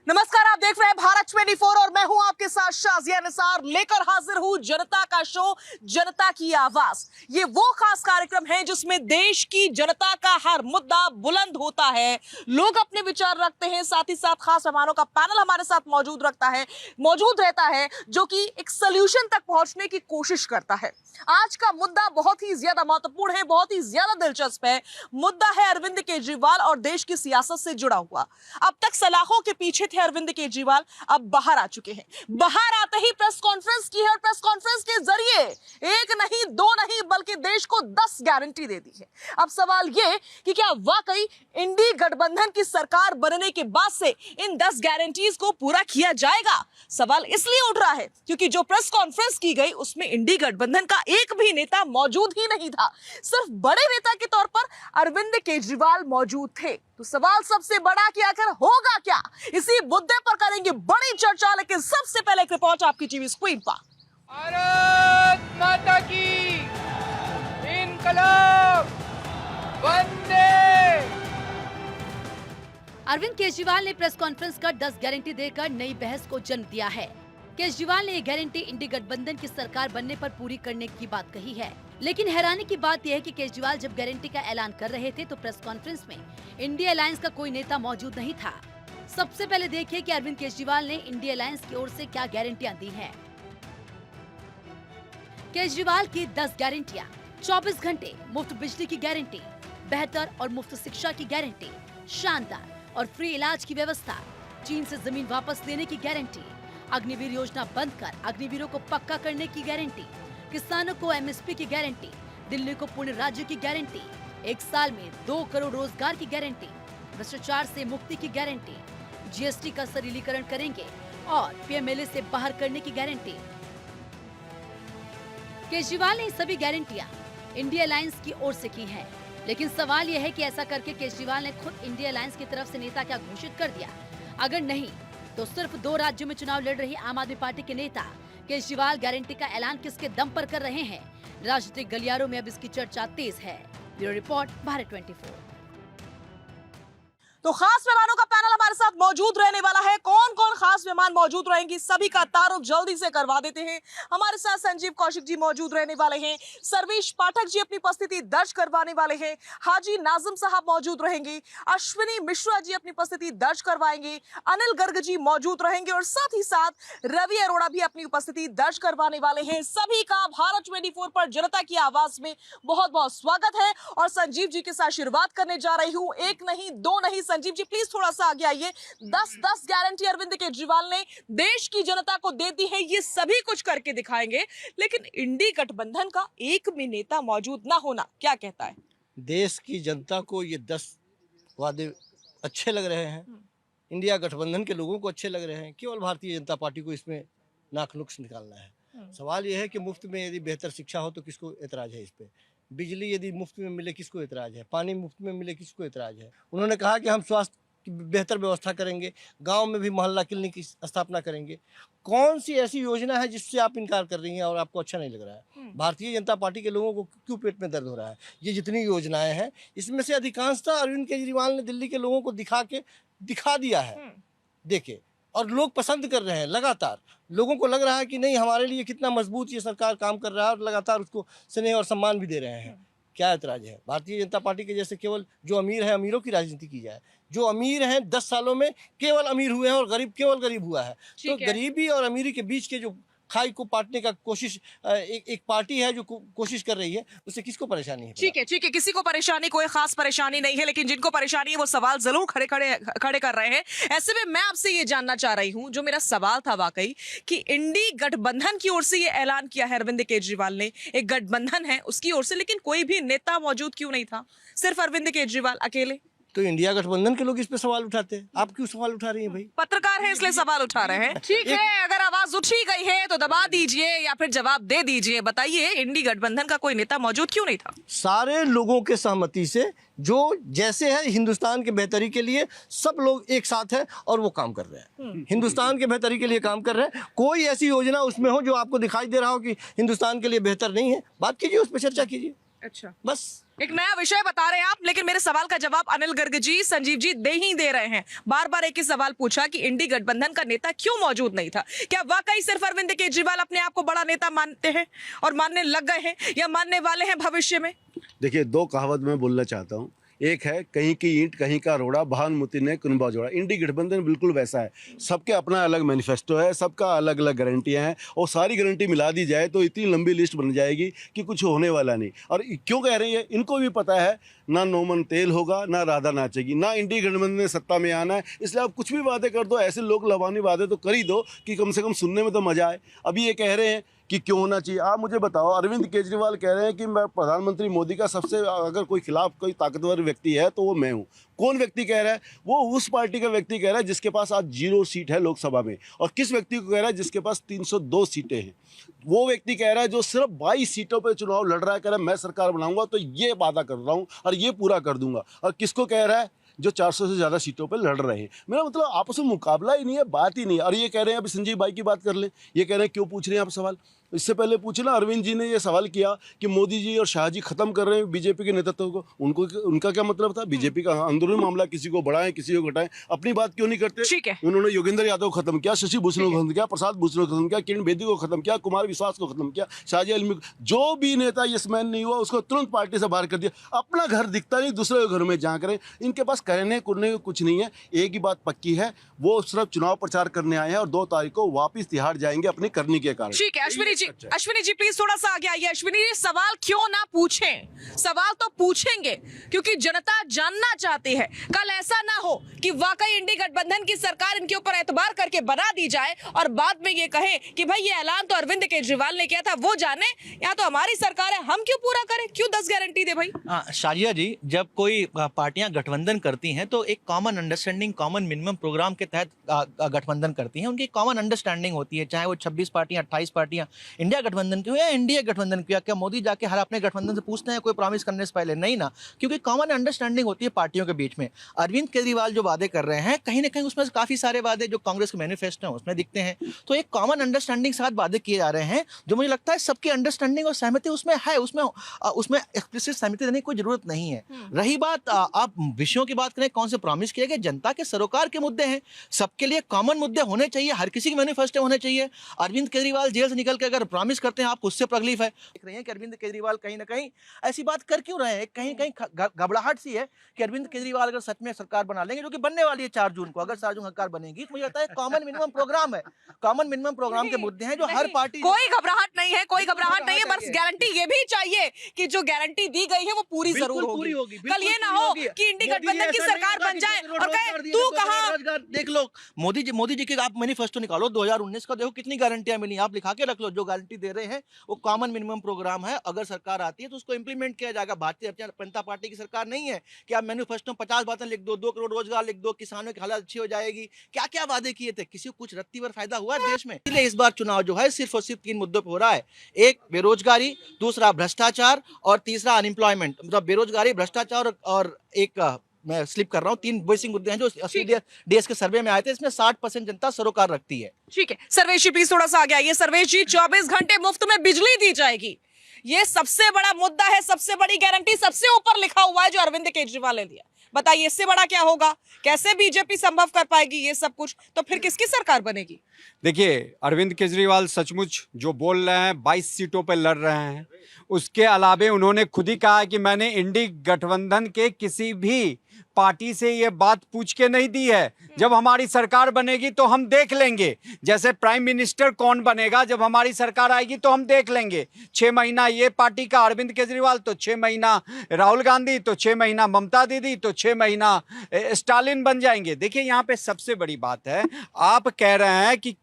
नमस्कार, आप देख रहे हैं भारत 24 और मैं हूं आपके साथ शाजिया निसार, लेकर हाजिर हूं जनता का शो, जनता की आवाज। ये वो खास कार्यक्रम है जिसमें देश की जनता का हर मुद्दा बुलंद होता है, लोग अपने विचार रखते हैं, साथ ही साथ खास मेहमानों का पैनल हमारे साथ मौजूद रहता है जो कि एक सोल्यूशन तक पहुंचने की कोशिश करता है। आज का मुद्दा बहुत ही ज्यादा महत्वपूर्ण है, बहुत ही ज्यादा दिलचस्प है। मुद्दा है अरविंद केजरीवाल और देश की सियासत से जुड़ा हुआ। अब तक सलाखों के पीछे थे अरविंद केजरीवाल, अब बाहर आ चुके हैं। बाहर आते ही प्रेस कॉन्फ्रेंस की है और प्रेस कॉन्फ्रेंस के जरिए एक नहीं, दो नहीं, बल्कि देश को 10 गारंटी दे दी है। अब सवाल यह कि क्या वाकई इंडी गठबंधन की सरकार बनने के बाद से इन 10 गारंटीज को पूरा किया जाएगा? सवाल इसलिए उठ रहा है क्योंकि जो प्रेस कॉन्फ्रेंस की गई उसमें इंडी गठबंधन का एक भी नेता मौजूद ही नहीं था। सिर्फ बड़े नेता के तौर पर अरविंद केजरीवाल मौजूद थे। तो सवाल सबसे बड़ा कि आखिर होगा क्या, इसी मुद्दे पर करेंगे बड़ी चर्चा। लेकिन सबसे पहले एक रिपोर्ट आपकी टीवी स्क्रीन पर। भारत माता की इनकलाब वंदे। अरविंद केजरीवाल ने प्रेस कॉन्फ्रेंस कर 10 गारंटी देकर नई बहस को जन्म दिया है। केजरीवाल ने ये गारंटी इंडी गठबंधन की सरकार बनने पर पूरी करने की बात कही है। लेकिन हैरानी की बात यह है कि केजरीवाल जब गारंटी का ऐलान कर रहे थे तो प्रेस कॉन्फ्रेंस में इंडिया अलायंस का कोई नेता मौजूद नहीं था। सबसे पहले देखिए कि अरविंद केजरीवाल ने इंडिया अलायंस की ओर से क्या गारंटियां दी हैं। केजरीवाल की 10 गारंटियां: 24 घंटे मुफ्त बिजली की गारंटी, बेहतर और मुफ्त शिक्षा की गारंटी, शानदार और फ्री इलाज की व्यवस्था, चीन से जमीन वापस लेने की गारंटी, अग्निवीर योजना बंद कर अग्निवीरों को पक्का करने की गारंटी, किसानों को एमएसपी की गारंटी, दिल्ली को पूर्ण राज्य की गारंटी, 1 साल में 2 करोड़ रोजगार की गारंटी, भ्रष्टाचार से मुक्ति की गारंटी, जीएसटी का सरलीकरण करेंगे और पीएमएलए से बाहर करने की गारंटी। केजरीवाल ने सभी गारंटियां इंडिया अलायंस की ओर से की हैं। लेकिन सवाल यह है कि ऐसा करके केजरीवाल ने खुद इंडिया अलायंस की तरफ से नेता क्या घोषित कर दिया? अगर नहीं तो सिर्फ 2 राज्यों में चुनाव लड़ रही आम आदमी पार्टी के नेता केजरीवाल गारंटी का ऐलान किसके दम पर कर रहे हैं? राजनीतिक गलियारों में अब इसकी चर्चा तेज है। Bureau report, Bharat 24। तो खास मेहमानों का पैनल हमारे साथ मौजूद रहने वाला है। कौन कौन खास मेहमान मौजूद रहेंगी, सभी का तारुफ जल्दी से करवा देते हैं। हमारे साथ संजीव कौशिक जी मौजूद रहने वाले हैं, सर्वेश पाठक जी अपनी उपस्थिति दर्ज करवाने वाले हैं, हाजी नाजिम साहब मौजूद रहेंगे, अश्विनी मिश्रा जी अपनी उपस्थिति दर्ज करवाएंगे, अनिल गर्ग जी मौजूद रहेंगे और साथ ही साथ रवि अरोड़ा भी अपनी उपस्थिति दर्ज करवाने वाले हैं। सभी का भारत 24 पर जनता की आवाज में बहुत बहुत स्वागत है। और संजीव जी के साथ शुरुआत करने जा रही हूं। एक नहीं, दो नहीं, संजीव जी प्लीज थोड़ा सा आगे आइए। 10 गारंटी अरविंद केजरीवाल ने देश की जनता को दे दी है, ये सभी कुछ करके दिखाएंगे। लेकिन इंडी गठबंधन का एक भी नेता मौजूद ना होना क्या कहता है? देश की जनता को ये 10 वादे अच्छे लग रहे हैं, इंडिया गठबंधन के लोगों को अच्छे लग रहे हैं। केवल भारतीय जनता पार्टी को इसमें नाक नुक्स निकालना है। सवाल यह है कि मुफ्त में यदि बेहतर शिक्षा हो तो किसको एतराज है इस पे? बिजली यदि मुफ्त में मिले किसको एतराज है? पानी मुफ्त में मिले किसको एतराज है? उन्होंने कहा कि हम स्वास्थ्य की बेहतर व्यवस्था करेंगे, गांव में भी मोहल्ला क्लिनिक की स्थापना करेंगे। कौन सी ऐसी योजना है जिससे आप इनकार कर रही हैं और आपको अच्छा नहीं लग रहा है? भारतीय जनता पार्टी के लोगों को क्यों पेट में दर्द हो रहा है? ये जितनी योजनाएं हैं इसमें से अधिकांशतः अरविंद केजरीवाल ने दिल्ली के लोगों को दिखा दिया है, देखे, और लोग पसंद कर रहे हैं। लगातार लोगों को लग रहा है कि नहीं, हमारे लिए कितना मजबूत ये सरकार काम कर रहा है और लगातार उसको स्नेह और सम्मान भी दे रहे हैं। क्या ऐतराज है? भारतीय जनता पार्टी के जैसे केवल जो अमीर है अमीरों की राजनीति की जाए। जो अमीर हैं 10 सालों में केवल अमीर हुए हैं और गरीब केवल गरीब हुआ है। तो गरीबी और अमीरी के बीच के जो खाई को पाटने का कोशिश एक पार्टी है जो कोशिश कर रही है, उससे किसको परेशानी है? ठीक है, किसी को परेशानी, कोई खास परेशानी नहीं है, लेकिन जिनको परेशानी है वो सवाल जरूर खड़े कर रहे हैं। ऐसे में मैं आपसे ये जानना चाह रही हूँ, जो मेरा सवाल था वाकई, कि इंडी गठबंधन की ओर से ये ऐलान किया है अरविंद केजरीवाल ने, एक गठबंधन है उसकी ओर से, लेकिन कोई भी नेता मौजूद क्यों नहीं था? सिर्फ अरविंद केजरीवाल अकेले? तो इंडिया गठबंधन के लोग इस पे सवाल उठाते हैं, आप क्यों सवाल उठा रही हैं भाई? पत्रकार हैं इसलिए सवाल उठा रहे हैं। ठीक है, अगर आवाज उठी गई है तो दबा दीजिए या फिर जवाब दे दीजिए। बताइए, इंडी गठबंधन का कोई नेता मौजूद क्यों नहीं था? सारे लोगों के सहमति से, जो जैसे है हिंदुस्तान के बेहतरी के लिए सब लोग एक साथ हैं और वो काम कर रहे हैं, हिंदुस्तान के बेहतरी के लिए काम कर रहे हैं। कोई ऐसी योजना उसमें हो जो आपको दिखाई दे रहा हो कि हिंदुस्तान के लिए बेहतर नहीं है, बात कीजिए, उस पर चर्चा कीजिए। अच्छा, बस। एक नया विषय बता रहे हैं आप, लेकिन मेरे सवाल का जवाब अनिल गर्ग जी, संजीव जी दे ही दे रहे हैं। बार बार एक ही सवाल पूछा कि इंडी गठबंधन का नेता क्यों मौजूद नहीं था। क्या वाकई सिर्फ अरविंद केजरीवाल अपने आप को बड़ा नेता मानते हैं और मानने लग गए हैं या मानने वाले हैं भविष्य में? देखिए, दो कहावत मैं बोलना चाहता हूँ। एक है कहीं की ईंट कहीं का रोड़ा, भानुमति ने कुनबा जोड़ा। इंडी गठबंधन बिल्कुल वैसा है। सबके अपना अलग मैनिफेस्टो है, सबका अलग अलग गारंटियां हैं और सारी गारंटी मिला दी जाए तो इतनी लंबी लिस्ट बन जाएगी कि कुछ होने वाला नहीं। और क्यों कह रही है, इनको भी पता है ना नोमन तेल होगा, ना राधा नाचेगी, ना इंडी गठबंधन ने सत्ता में आना है। इसलिए आप कुछ भी वादे कर दो, ऐसे लोग लवानी वादे तो कर ही दो कि कम से कम सुनने में तो मजा आए। अभी ये कह रहे हैं कि क्यों होना चाहिए। आप मुझे बताओ, अरविंद केजरीवाल कह रहे हैं कि मैं प्रधानमंत्री मोदी का सबसे अगर कोई खिलाफ कोई ताकतवर व्यक्ति है तो वो मैं हूँ। कौन व्यक्ति कह रहा है? वो उस पार्टी का व्यक्ति कह रहा है जिसके पास आज 0 सीट है लोकसभा में। और किस व्यक्ति को कह रहा है? जिसके पास 302 सीटें हैं। वो व्यक्ति कह रहा है जो सिर्फ 22 सीटों पर चुनाव लड़ रहा है, कह रहा है मैं सरकार बनाऊंगा तो ये वादा कर रहा हूँ और ये पूरा कर दूंगा। और किसको कह रहा है? जो 400 से ज़्यादा सीटों पर लड़ रहे हैं। मेरा मतलब आपस में मुकाबला ही नहीं है, बात ही नहीं है। और ये कह रहे हैं, अभी संजीव भाई की बात कर लें, ये कह रहे हैं क्यों पूछ रहे हैं आप सवाल? इससे पहले पूछे ना, अरविंद जी ने ये सवाल किया कि मोदी जी और शाह जी खत्म कर रहे हैं बीजेपी के नेतृत्व को। उनका क्या मतलब था? बीजेपी का अंदरूनी मामला, किसी को बढ़ाएं किसी को घटाएं, अपनी बात क्यों नहीं करते? ठीक है। उन्होंने योगेंद्र यादव को खत्म किया, शशि भूषण को खत्म किया, प्रसाद भूषण को खत्म किया, किरण बेदी को खत्म किया, कुमार विश्वास को खत्म किया, शाहजी आलमी, जो भी नेता यस मैन नहीं हुआ उसको तुरंत पार्टी से बाहर कर दिया। अपना घर दिखता नहीं, दूसरे के घर में जहाँ करें। इनके पास कहने करने को कुछ नहीं है। एक ही बात पक्की है, वो सिर्फ चुनाव प्रचार करने आए हैं और 2 तारीख को वापिस तिहाड़ जाएंगे अपनी करनी के कारण। ठीक है अश्विनी जी प्लीज थोड़ा सा आगे आइए। अश्विनी जी, सवाल क्यों ना पूछें? सवाल तो पूछेंगे क्योंकि जनता जानना चाहती है। कल ऐसा ना हो कि वाकई इंडी गठबंधन की सरकार इनके ऊपर एतबार करके बना दी जाए और बाद में ये कहे कि भाई ये ऐलान तो अरविंद केजरीवाल ने किया था, वो जाने, यहाँ तो हमारी सरकार है, हम क्यों पूरा करें? क्यों 10 गारंटी दे भाई? शाजिया जी, जब कोई पार्टियां गठबंधन करती हैं तो एक common understanding, common minimum programme के तहत गठबंधन करती हैं। उनकी कॉमन अंडरस्टैंडिंग होती है, चाहे वो 26 पार्टियां 28 पार्टियां इंडिया गठबंधन की हो या एनडीए गठबंधन किया। क्या मोदी जाके हर अपने गठबंधन से पूछते हैं कोई प्रॉमिस करने से पहले? नहीं ना, क्योंकि कॉमन अंडरस्टैंडिंग होती है पार्टियों के बीच में। अरविंद केजरीवाल जो वादे कर रहे हैं, कहीं ना कहीं उसमें काफी सारे वादे जो कांग्रेस के मैनिफेस्टो हैं उसमें दिखते हैं। तो एक कॉमन अंडरस्टैंडिंग के साथ वादे किए जा रहे हैं, जो मुझे लगता है सबकी अंडरस्टैंडिंग और सहमति उसमें है। उसमें एक्सप्लिसिट सहमति देने की कोई जरूरत नहीं है। रही बात आप विषयों की बात करें, कौन से प्रॉमिस किए गए, जनता के सरोकार के मुद्दे हैं, सबके लिए कॉमन मुद्दे होने चाहिए, हर किसी के मैनिफेस्टो होने चाहिए। अरविंद केजरीवाल जेल से निकल के अगर प्रॉमिस करते हैं, आपको उससे तकलीफ है? देख रहे हैं कि अरविंद केजरीवाल कहीं ना कहीं ऐसी बात कर क्यों रहे हैं? कहीं कहीं घबराहट सी है कि अरविंद केजरीवाल अगर सच में सरकार बना लेंगे, जो कि बनने वाली है 4 जून को, अगर 4 जून सरकार बनेगी, तो मुझे लगता है कॉमन मिनिमम प्रोग्राम है, कॉमन मिनिमम प्रोग्राम के मुद्दे हैं जो हर पार्टी। कोई घबराहट नहीं है, कोई घबराहट नहीं है, बस गारंटी ये भी चाहिए कि जो गारंटी दी गई है वो पूरी जरूर होगी। कल ये ना हो कि इंडी गठबंधन की सरकार बन जाए और कहे तू कहां। देख लो, मोदी जी के आप मैनिफेस्टो निकालो 2019 का, देखो कितनी गारंटियां मिली, आप लिखा के रख लो। जो गारंटी दे रहे हैं वो कॉमन मिनिमम प्रोग्राम है, अगर सरकार आती है तो उसको इंप्लीमेंट किया जाएगा। भारतीय जनता पार्टी की सरकार नहीं है कि आप मैनिफेस्टो में 50 बातें लिख दो, 2 करोड़ रोजगार लिख दो, किसानों की हालत अच्छी हो जाएगी। क्या क्या वादे किए थे? किसी को कुछ रत्ती भर फायदा हुआ देश में? इसलिए इस बार चुनाव जो है सिर्फ और सिर्फ 3 मुद्दों पर हो रहा है। एक बेरोजगारी, दूसरा भ्रष्टाचार और तीसरा अनएम्प्लॉयमेंट। मतलब बेरोजगारी, भ्रष्टाचार और एक, मैं स्लिप कर रहा हूँ, 3 बेसिक मुद्दे हैं जो डीएस के सर्वे में आए थे। इसमें 60% जनता सरोकार रखती है। ठीक है सर्वेश जी प्लीज थोड़ा सा आगे आइए। सर्वेश जी, 24 घंटे मुफ्त में बिजली दी जाएगी, ये सबसे बड़ा मुद्दा है, सबसे बड़ी गारंटी सबसे ऊपर लिखा हुआ है जो अरविंद केजरीवाल ने दिया। बताइए इससे बड़ा क्या होगा? कैसे बीजेपी संभव कर पाएगी ये सब कुछ? तो फिर किसकी सरकार बनेगी? देखिए, अरविंद केजरीवाल सचमुच जो बोल रहे हैं, 22 सीटों पर लड़ रहे हैं। उसके अलावे उन्होंने खुद ही कहा कि मैंने इंडी गठबंधन के किसी भी पार्टी से ये बात पूछ के नहीं दी है। जब हमारी सरकार बनेगी तो हम देख लेंगे, जैसे प्राइम मिनिस्टर कौन बनेगा, जब हमारी सरकार आएगी तो हम देख लेंगे। 6 महीना ये पार्टी का अरविंद केजरीवाल, तो 6 महीना राहुल गांधी, तो 6 महीना ममता दीदी, तो 6 महीना स्टालिन बन जाएंगे। देखिए, यहाँ पे सबसे बड़ी बात है, आप कह रहे हैं कि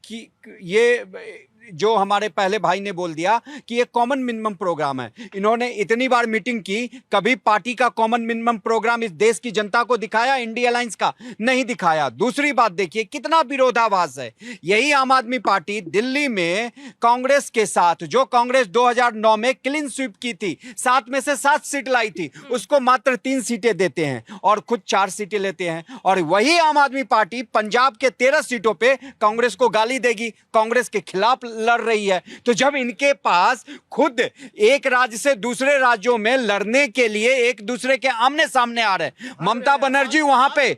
ये जो हमारे पहले भाई ने बोल दिया कि ये कॉमन मिनिमम प्रोग्राम है। इन्होंने इतनी बार मीटिंग की, कभी पार्टी का कॉमन मिनिमम प्रोग्राम इस देश की जनता को दिखाया? इंडिया अलायंस का नहीं दिखाया। दूसरी बात देखिए कितना विरोधाभास है। यही आम आदमी पार्टी दिल्ली में कांग्रेस के साथ, जो कांग्रेस 2009 में क्लीन स्वीप की थी, 7 में से 7 सीट लाई थी, उसको मात्र 3 सीटें देते हैं और खुद 4 सीटें लेते हैं। और वही आम आदमी पार्टी पंजाब के 13 सीटों पर कांग्रेस को गाली देगी, कांग्रेस के खिलाफ लड़ रही है। तो जब इनके पास खुद एक राज्य से दूसरे राज्यों में लड़ने के लिए एक दूसरे के आमने सामने आ रहे हैं, ममता बनर्जी वहां पे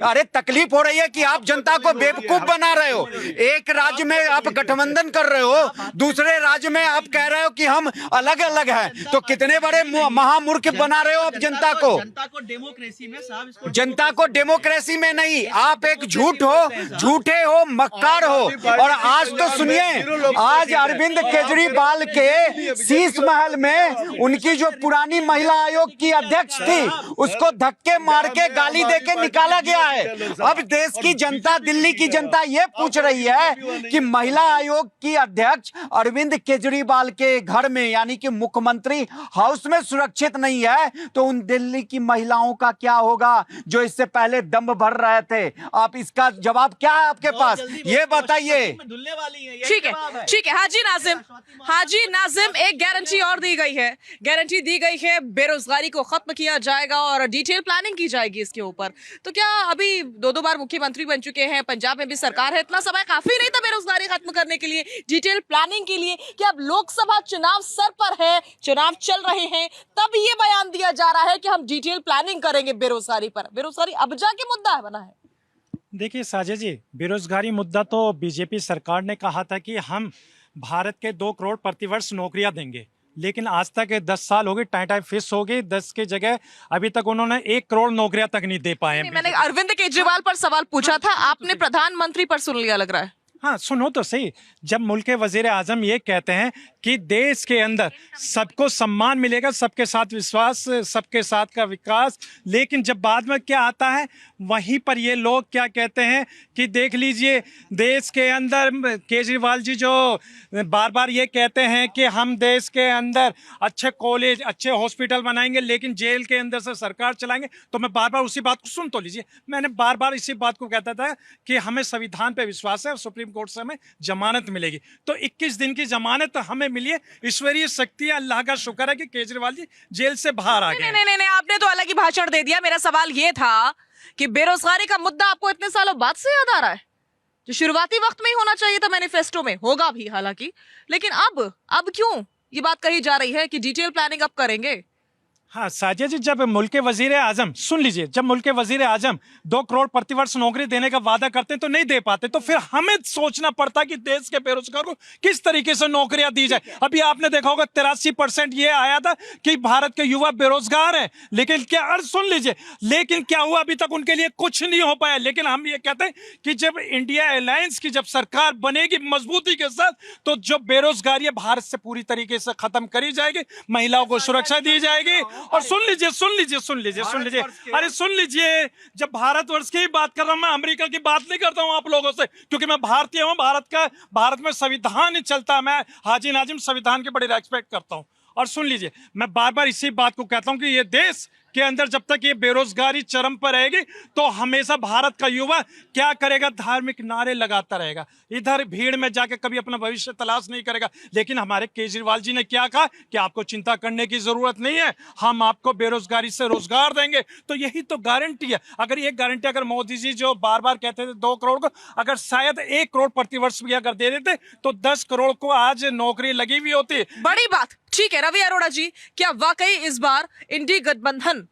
अरे तकलीफ हो रही है कि आप जनता को बेवकूफ बना रहे हो। एक राज्य में आप गठबंधन कर रहे हो, दूसरे राज्य में आप कह रहे हो कि हम अलग अलग हैं, तो कितने बड़े महामूर्ख बना रहे हो आप जनता को। डेमोक्रेसी में साहब इसको जनता को डेमोक्रेसी में नहीं, आप एक झूठ हो, झूठे हो, मक्कार हो। और आज तो सुनिए, आज अरविंद केजरीवाल के शीश महल में उनकी जो पुरानी महिला आयोग की अध्यक्ष थी उसको धक्के मार के गाली देके निकाला गया है। अब देश की जनता, दिल्ली की जनता ये पूछ रही है कि महिला आयोग की अध्यक्ष अरविंद केजरीवाल के घर में यानी कि मुख्यमंत्री हाउस में सुरक्षित नहीं है, तो उन दिल्ली की महिलाओं का क्या होगा जो इससे पहले दम भर रहे थे। आप इसका जवाब क्या है आपके पास, ये बताइए। ठीक है, ठीक है। हाजी नाजिम, एक गारंटी और दी गई है, गारंटी दी गई है बेरोजगारी को खत्म किया जाएगा और डिटेल प्लानिंग की जाएगी इसके ऊपर। तो क्या अभी दो बार मुख्यमंत्री बन चुके हैं, पंजाब में भी सरकार है, इतना समय काफी नहीं था बेरोजगारी खत्म करने के लिए, डिटेल प्लानिंग के लिए? कि अब लोकसभा चुनाव सर पर है, चुनाव चल रहे हैं, तब ये बयान दिया जा रहा है कि हम डिटेल प्लानिंग करेंगे बेरोजगारी पर। बेरोजगारी अब जाके मुद्दा बना है। देखिए साजे जी, बेरोजगारी मुद्दा तो बीजेपी सरकार ने कहा था कि हम भारत के 2 करोड़ प्रतिवर्ष नौकरियां देंगे, लेकिन आज तक 10 साल हो गए, टाइम फिक्स हो गई, 10 की जगह अभी तक उन्होंने 1 करोड़ नौकरियां तक नहीं दे पाए। मैंने अरविंद केजरीवाल पर सवाल पूछा था, आपने प्रधानमंत्री पर सुन लिया लग रहा है। हाँ सुनो तो सही, जब मुल्क के वजीर आजम ये कहते हैं कि देश के अंदर सबको सम्मान मिलेगा, सबके साथ विश्वास, सबके साथ का विकास, लेकिन जब बाद में क्या आता है वहीं पर ये लोग क्या कहते हैं कि देख लीजिए देश के अंदर, केजरीवाल जी जो बार बार ये कहते हैं कि हम देश के अंदर अच्छे कॉलेज, अच्छे हॉस्पिटल बनाएंगे, लेकिन जेल के अंदर से सरकार चलाएंगे। तो मैं बार बार उसी बात को सुन तो लीजिए, मैंने बार बार इसी बात को कहता था कि हमें संविधान पे विश्वास है, सुप्रीम कोर्ट से हमें जमानत मिलेगी। तो 21 दिन की जमानत हमें मिली है, ईश्वरीय शक्ति है, अल्लाह का शुक्र है कि केजरीवाल जी जेल से बाहर आ गए। नहीं, आपने तो अलग ही भाषण दे दिया। मेरा सवाल ये था कि बेरोजगारी का मुद्दा आपको इतने सालों बाद से याद आ रहा है, जो शुरुआती वक्त में ही होना चाहिए था मैनिफेस्टो में, होगा भी हालांकि, लेकिन अब क्यों ये बात कही जा रही है कि डिटेल प्लानिंग अब करेंगे? हाँ साजिया जी, जब मुल्क के वजीर आजम, सुन लीजिए, जब मुल्क के वजीर आजम 2 करोड़ प्रतिवर्ष नौकरी देने का वादा करते हैं तो नहीं दे पाते, तो फिर हमें सोचना पड़ता कि देश के बेरोजगार को किस तरीके से नौकरियां दी जाए। अभी आपने देखा होगा 83% ये आया था कि भारत के युवा बेरोजगार हैं, लेकिन क्या, अर्ज सुन लीजिए, लेकिन क्या हुआ, अभी तक उनके लिए कुछ नहीं हो पाया। लेकिन हम ये कहते हैं कि जब इंडिया अलायंस की जब सरकार बनेगी मजबूती के साथ, तो जो बेरोजगारी है भारत से पूरी तरीके से खत्म करी जाएगी, महिलाओं को सुरक्षा दी जाएगी। और सुन लीजिए, अरे सुन लीजिए, जब भारतवर्ष की बात कर रहा हूं मैं, अमेरिका की बात नहीं करता हूं आप लोगों से, क्योंकि मैं भारतीय हूं, भारत में संविधान ही चलता है। मैं हाजी नाजिम संविधान की बड़ी रेस्पेक्ट करता हूं। और सुन लीजिए, मैं बार बार इसी बात को कहता हूं कि ये देश के अंदर जब तक ये बेरोजगारी चरम पर रहेगी तो हमेशा भारत का युवा क्या करेगा, धार्मिक नारे लगाता रहेगा, इधर भीड़ में जाके कभी अपना भविष्य तलाश नहीं करेगा। लेकिन हमारे केजरीवाल जी ने क्या कहा कि आपको चिंता करने की जरूरत नहीं है, हम आपको बेरोजगारी से रोजगार देंगे। तो यही तो गारंटी है। अगर ये गारंटी अगर मोदी जी जो बार बार कहते थे 2 करोड़ को, अगर शायद 1 करोड़ प्रतिवर्ष भी अगर दे देते तो 10 करोड़ को आज नौकरी लगी हुई होती। बड़ी बात। ठीक है रवि अरोड़ा जी, क्या वाकई इस बार इंडी गठबंधन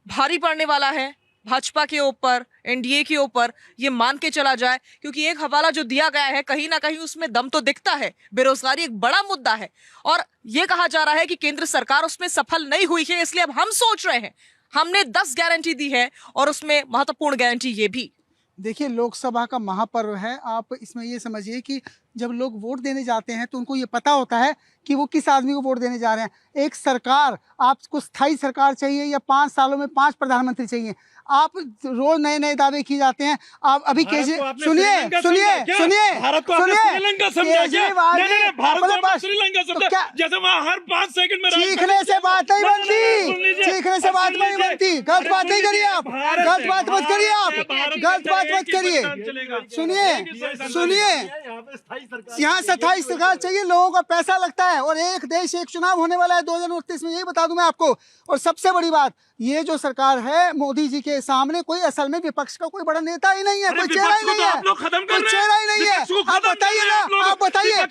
भारी पड़ने वाला है भाजपा के ऊपर, एनडीए के ऊपर, ये मान के चला जाए? क्योंकि एक हवाला जो दिया गया है कहीं ना कहीं उसमें दम तो दिखता है, बेरोजगारी एक बड़ा मुद्दा है और ये कहा जा रहा है कि केंद्र सरकार उसमें सफल नहीं हुई है, इसलिए अब हम सोच रहे हैं, हमने 10 गारंटी दी है और उसमें महत्वपूर्ण गारंटी ये भी। देखिए, लोकसभा का महापर्व है, आप इसमें ये समझिए कि जब लोग वोट देने जाते हैं तो उनको ये पता होता है कि वो किस आदमी को वोट देने जा रहे हैं। एक सरकार, आपको स्थायी सरकार चाहिए या 5 सालों में 5 प्रधानमंत्री चाहिए? आप रोज नए नए दावे किए जाते हैं। आप अभी सुनिए जैसे वहाँ हर 5 सेकंड में चीखने से बात नहीं बनती, चीखने से बात नहीं बनती। गलत बात नहीं करिए आप, गलत बात मत करिए आप, गलत बात मत करिए। सुनिए, यहाँ स्थायी सरकार चाहिए, लोगों का पैसा लगता है और एक देश एक चुनाव होने वाला है 2029 में, यही बता दूं मैं आपको। और सबसे बड़ी बात, ये जो सरकार है मोदी जी के सामने कोई असल में विपक्ष का कोई बड़ा नेता ही नहीं है, कोई चेहरा ही नहीं है, कोई चेहरा ही नहीं है। आप बताइए ना, आप बताइए,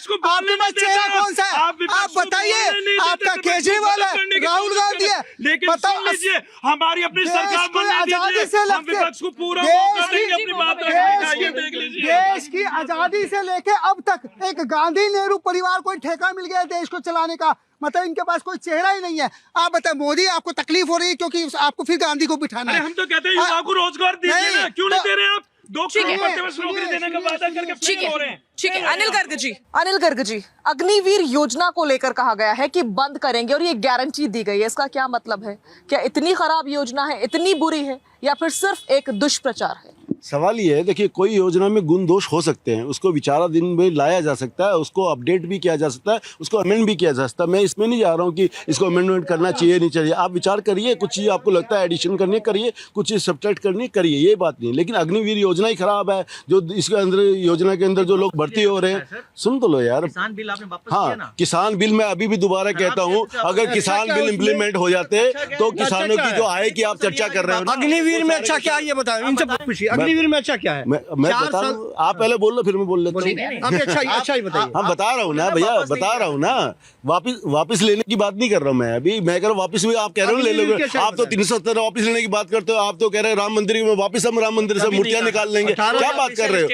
लेकिन बताओ, सुन लीजिए, हमारी अपनी देश सरकार को बनने आजादी दीजिए, से हम लगते- विपक्ष को पूरा देश मौका की- देंगे अपनी बात रखने का, ये देश देख लीजिए। देश की आजादी से लेके अब तक एक गांधी नेहरू परिवार को ठेका मिल गया है देश को चलाने का, मतलब इनके पास कोई चेहरा ही नहीं है। आप बताएं मोदी, आपको तकलीफ हो रही है क्योंकि आपको फिर गांधी को बिठाना अरे है। हम तो कहते हैं युवाओं को रोजगार दीजिए नहीं, ना, क्यों नहीं तो- दे रहे आप? 2 ठीक करोड़ है, प्रतिवर्ष नौकरी देने का वादा करके ठीक फेल हो रहे है, हैं। ठीक है। अनिल गर्ग जी, अग्निवीर योजना को लेकर कहा गया है कि बंद करेंगे और ये गारंटी दी गई है, इसका क्या मतलब है? क्या इतनी खराब योजना है, इतनी बुरी है, या फिर सिर्फ एक दुष्प्रचार है? सवाल ये है, देखिए कोई योजना में गुण दोष हो सकते हैं, उसको विचाराधीन में लाया जा सकता है, उसको अपडेट भी किया जा सकता है, उसको अमेंड भी किया जा सकता है। मैं इसमें नहीं जा रहा हूँ कि इसको अमेंडमेंट करना चाहिए नहीं चाहिए। आप विचार करिए, कुछ चीज़ आपको लगता है एडिशन करनी है करिए, कुछ चीज़ सब्ट्रैक्ट करनी है करिए, ये बात नहीं। लेकिन अग्निवीर योजना ही खराब है, जो इसके अंदर योजना के अंदर जो लोग भर्ती हो रहे हैं, सुन तो लो यार। किसान बिल आपने वापस किया ना? हाँ, किसान बिल मैं अभी भी दोबारा कहता हूँ, अगर किसान बिल इम्प्लीमेंट हो जाते तो किसानों की जो आय की आप चर्चा कर रहे हो ना, अग्निवीर में अच्छा क्या है ये बताओ, इनसे पूछिए अग्निवीर में अच्छा क्या है? मैं बता रहा हूँ, आप पहले बोल लो फिर मैं बोल लेता हूँ। आप अच्छा ही बताइए। हाँ बता रहा हूँ ना भैया, बता रहा हूँ ना, वापस लेने की बात नहीं कर रहा हूँ मैं अभी। मैं कह रहा हूँ वापस भी आप कह रहे हो ले लोगे, आप तो 370 वापस लेने की बात करते हो, आप तो कह रहे हो राम मंदिर में वापस हम राम मंदिर से मूर्तियां निकाल लेंगे, क्या बात कर रहे हो?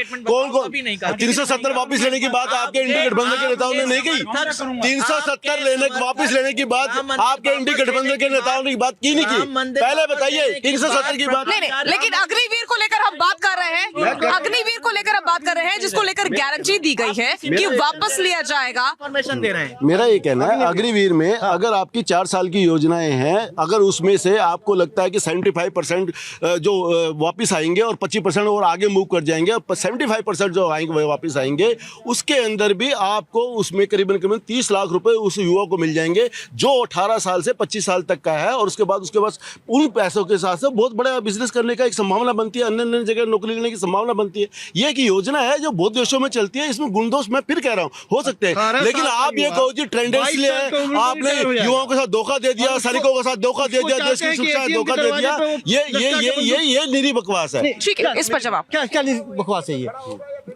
कौन 370 वापस लेने की बात आपके इंडी गठबंधन के नेताओं ने नहीं की? 370 वापस लेने की बात आपके इंडी गठबंधन के नेताओं ने बात की नहीं की? पहले बताइए 370 की बात। नहीं, लेकिन अग्निवीर को लेकर हम बात कर रहे हैं, अग्निवीर को लेकर हम बात कर रहे हैं, जिसको लेकर गारंटी दी गई है कि वापस लिया जाएगा। इन्फॉर्मेशन दे रहे हैं। मेरा ये कहना है अग्निवीर में अगर आपकी 4 साल की योजनाएं हैं, अगर उसमें से आपको लगता है कि 75% जो वापस आएंगे और 25% और आगे मूव कर जाएंगे, 75% जो आएंगे वो वापस आएंगे, उसके अंदर भी आपको उसमें करीबन 30 लाख रुपए उस युवा को मिल जाएंगे जो 18 साल से 25 साल तक का है। और उसके बाद उसके पास उन पैसों के साथ से बहुत बड़ा बिजनेस करने का एक संभावना बनती है, अन्य जगह नौकरी लेने की संभावना बनती है। ये एक योजना है जो बहुत देशों में चलती है, इसमें गुण दोष मैं फिर कह रहा हूँ हो सकते हैं, लेकिन आप ये कहो जी ट्रेंड इसलिए है, आपने युवाओं के साथ धोखा दे दिया, सैनिकों के साथ धोखा दे दिया, देश की शिक्षा में धोखा दे दिया, ये निरी बकवास है। ठीक है, इस पर जवाब। क्या बकवास है ये?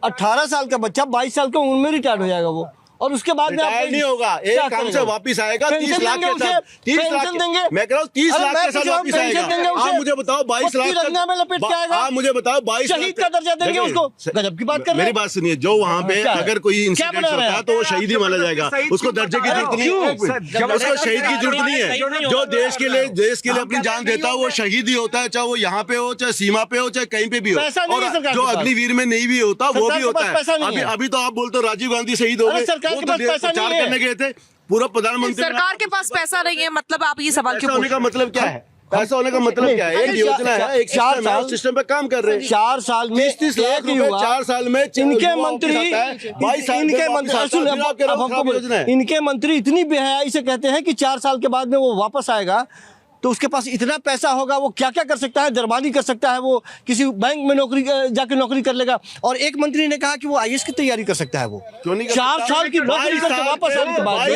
18 साल का बच्चा 22 साल की उम्र में रिटायर्ड हो जाएगा वो, और उसके बाद में रिटायर नहीं होगा, एक काम से वापस आएगा 30 लाख के साथ, 30 लाख देंगे। मैं कह रहा हूँ 30 लाख के साथ वापस आएगा। आप मुझे बताओ 22 लाख रंगा में लपेट के आएगा। आप मुझे बताओ 22 शहीद का दर्जा देंगे उसको, गजब की बात कर रहे हैं। मेरी बात सुनिए, जो वहाँ पे अगर कोई इंसिडेंट होता है तो वो शहीद ही माना जाएगा, उसको दर्जे की जरूरत नहीं है, उसको शहीद की जरूरत नहीं है। जो देश के लिए अपनी जान देता है वो शहीद ही होता है, चाहे वो यहाँ पे हो, चाहे सीमा पे हो, चाहे कहीं पे भी हो। और जो अग्निवीर में नहीं भी होता वो भी होता है। अभी तो आप बोलते हो राजीव गांधी शहीद हो गए, सरकार के पास पैसा नहीं है। करने गए थे, पूरा प्रधानमंत्री। सरकार के पास पैसा नहीं है, मतलब आप ये सवाल क्यों पैसा होने का मतलब क्या है? पैसा होने का मतलब क्या है? एक योजना है, एक 4 साल सिस्टम पे काम कर रहे हैं। 4 साल में 30 लाख रुपए 4 साल में इनके मंत्री, इनके मंत्री इतनी बेहयाई से कहते हैं कि 4 साल के बाद में वो वापस आएगा, तो उसके पास इतना पैसा होगा वो क्या क्या कर सकता है, दरबानी कर सकता है, वो किसी बैंक में जाके नौकरी कर लेगा। और एक मंत्री ने कहा कि वो IAS की तैयारी कर सकता है। वो क्यों नहीं कर 4 सकता? साल की नौकरी करके वापस आने के बाद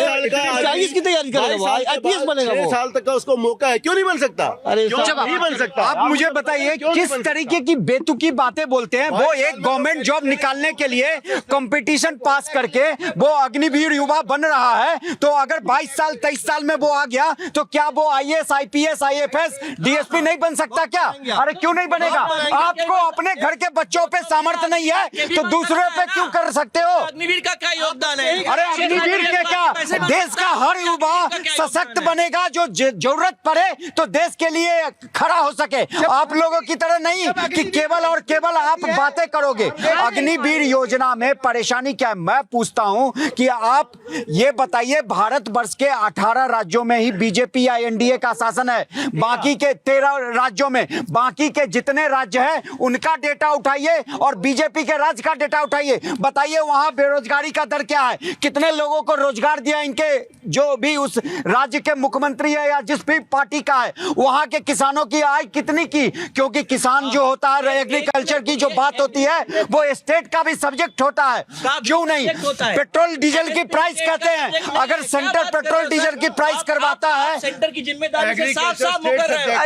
IAS की तैयारी करेगा, वो IPS बनेगा। 6 साल तक का उसको मौका है, क्यों नहीं बन सकता? अरे क्यों नहीं बन सकता? आप मुझे बताइए किस तरीके की बेतुकी बातें बोलते हैं। वो एक गवर्नमेंट जॉब निकालने के लिए कंपटीशन पास करके वो अग्निवीर युवा बन रहा है, तो अगर 22 साल 23 साल में वो आ गया तो क्या वो IAS IPS IFS DSP नहीं बन सकता क्या? अरे क्यों नहीं बनेगा? आपको अपने घर के बच्चों पे सामर्थ्य नहीं है तो दूसरे पे क्यों कर सकते हो? अग्निवीर का क्या योगदान है? अरे अग्निवीर के क्या, देश का हर युवा सशक्त बनेगा, जो जरूरत पड़े तो देश के लिए खड़ा हो सके। आप लोगों की तरह नहीं कि केवल और केवल आप बातें करोगे। अग्निवीर योजना में परेशानी क्या है? मैं पूछता हूं कि आप ये बताइए, भारतवर्ष के 18 राज्यों में ही बीजेपी या NDA का शासन है, बाकी के 13 राज्यों में, बाकी के जितने राज्य हैं उनका डेटा उठाइए और बीजेपी के राज्य का डेटा उठाइए। बताइए वहां बेरोजगारी का दर क्या है, कितने लोगों को रोजगार दिया इनके जो भी उस राज्य के मुख्यमंत्री है या जिस भी पार्टी का है, वहां के किसानों की आय कितनी की? क्योंकि किसान जो होता है, एग्रीकल्चर की जो बात होती है वो स्टेट का भी सब्जेक्ट होता है। क्यों नहीं? पेट्रोल डीजल की प्राइस कहते हैं, अगर सेंटर पेट्रोल डीजल की प्राइस करवाता है, सेंटर की जिम्मेदारी साफ साफ मुकर रहे हो।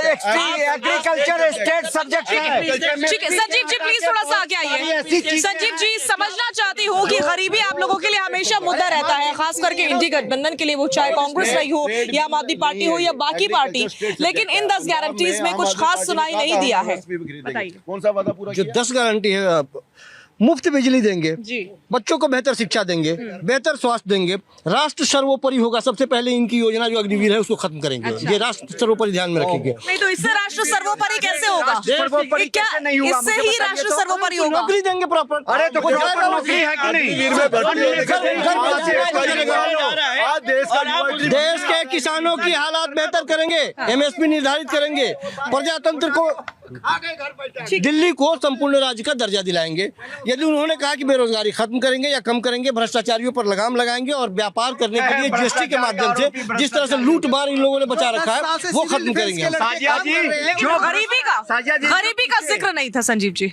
एग्रीकल्चर स्टेट सब्जेक्ट है। ठीक है संजीव जी प्लीज थोड़ा सा आगे आइए। संजीव जी समझना चाहती हूँ कि गरीबी आप लोगों के लिए हमेशा मुद्दा रहता है, खास करके इंडी गठबंधन के लिए, वो चाहे कांग्रेस रही हो या आम आदमी पार्टी हो या बाकी पार्टी, लेकिन इन 10 गारंटीज में कुछ खास सुनाई नहीं दिया है। बताइए कौन सा वादा पूरा जो 10 गारंटी है, मुफ्त बिजली देंगे जी, बच्चों को बेहतर शिक्षा देंगे, बेहतर स्वास्थ्य देंगे, राष्ट्र सर्वोपरि होगा। सबसे पहले इनकी योजना जो अग्निवीर है उसको खत्म करेंगे। ये राष्ट्र सर्वोपरि ध्यान में रखेंगे। नहीं तो इससे राष्ट्र सर्वोपरि कैसे होगा? सर्वोपरि क्या कैसे नहीं हुआ? इससे ही राष्ट्र सर्वोपरि होगा? नौकरी देंगे प्रॉपर। अरे तो कुछ और नौकरी है कि नहीं? देश के किसानों की हालात बेहतर करेंगे, MSP निर्धारित करेंगे, प्रजातंत्र को, दिल्ली को संपूर्ण राज्य का दर्जा दिलाएंगे। यदि उन्होंने कहा कि बेरोजगारी खत्म करेंगे या कम करेंगे, भ्रष्टाचारियों पर लगाम लगाएंगे और व्यापार करने के लिए GST के माध्यम से जिस तरह से लूट मार इन लोगों ने बचा रखा है वो खत्म करेंगे। जो गरीबी का जिक्र नहीं था संजीव जी,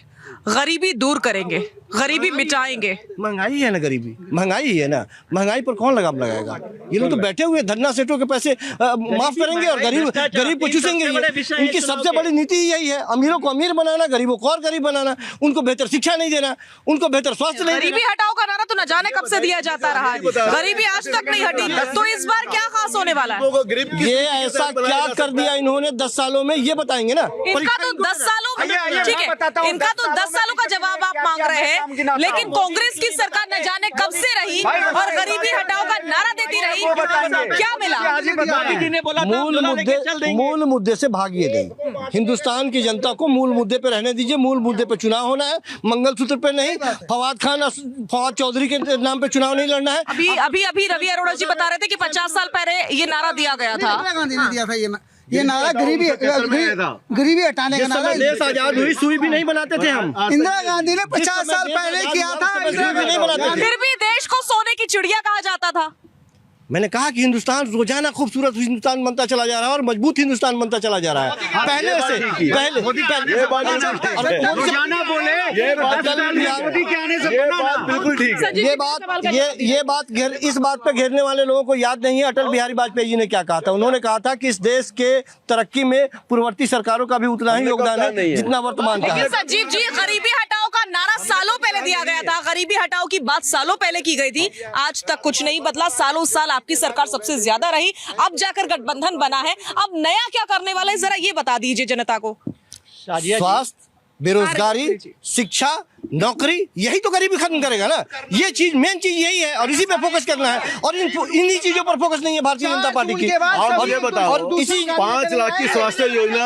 गरीबी दूर करेंगे, गरीबी मिटाएंगे। महंगाई है ना, गरीबी महंगाई है ना, महंगाई पर कौन लगाम लगाएगा? ये लोग तो बैठे हुए धन्ना सेठों के पैसे माफ करेंगे और गरीब को चूसेंगे। इनकी सबसे बड़ी नीति यही है, अमीरों को अमीर बनाना, गरीबों को और गरीब बनाना, उनको बेहतर शिक्षा नहीं देना, उनको बेहतर स्वास्थ्य नहीं देना। गरीबी हटाओ का नारा तो न जाने कब से दिया जाता रहा है, गरीबी आज तक नहीं हटी, तो इस बार क्या खास होने वाला है? ये ऐसा क्या कर दिया इन्होंने 10 सालों में, ये बताएंगे ना। इनका तो 10 सालों में, ठीक है, इनका तो 10 सालों का जवाब आप मांग रहे हैं, लेकिन कांग्रेस की सरकार न जाने कब से रही और गरीबी हटाओ का नारा देती रही, क्या मिला? मूल मुद्दे से भागिए नहीं। हिंदुस्तान की जनता को मूल मुद्दे पे रहने दीजिए। मूल मुद्दे पे चुनाव होना है, मंगलसूत्र पे नहीं। फवाद चौधरी के नाम पे चुनाव नहीं लड़ना है। अभी रवि अरोड़ा जी बता रहे थे कि 50 साल पहले ये नारा दिया गया था। इंदिरा गांधी ने दिया था ये नारा, गरीबी हटाने का नारा। देश आजाद हुई सुई भी नहीं बनाते थे हम। इंदिरा गांधी ने 50 साल पहले किया था। फिर भी देश को सोने की चिड़िया कहा जाता था। मैंने कहा कि हिंदुस्तान रोजाना खूबसूरत हिंदुस्तान बनता चला जा रहा है और मजबूत हिंदुस्तान बनता चला जा रहा है। पहले से रोजाना बोले, ये बात इस बात पे घेरने वाले लोगों को याद नहीं है अटल बिहारी वाजपेयी जी ने क्या कहा था। उन्होंने कहा था कि इस देश के तरक्की में पूर्ववर्ती सरकारों का भी उतना ही योगदान है जितना वर्तमान का है। संजीव जी, गरीबी हटाओ का नारा सालों पहले दिया गया था, गरीबी हटाओ की बात सालों पहले की गई थी, आज तक कुछ नहीं बदला। सालों साल आपकी सरकार सबसे ज्यादा रही, अब जाकर गठबंधन बना है, अब नया क्या करने वाला है जरा ये बता दीजिए जनता को। स्वास्थ्य, बेरोजगारी, शिक्षा, नौकरी, यही तो गरीबी खत्म करेगा ना। ये चीज मेन चीज यही है और इसी पे फोकस करना है और इन्हीं चीजों पर फोकस नहीं है भारतीय जनता पार्टी की। और ये बताओ, और इसी 5 लाख की स्वास्थ्य योजना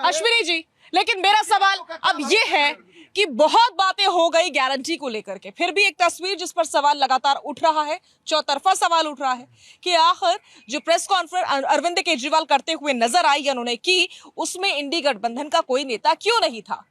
अश्विनी जी, लेकिन मेरा सवाल अब ये है कि बहुत बातें हो गई गारंटी को लेकर के, फिर भी एक तस्वीर जिस पर सवाल लगातार उठ रहा है, चौतरफा सवाल उठ रहा है कि आखिर जो प्रेस कॉन्फ्रेंस अरविंद केजरीवाल करते हुए नजर आई उन्होंने की, उसमें इंडी गठबंधन का कोई नेता क्यों नहीं था?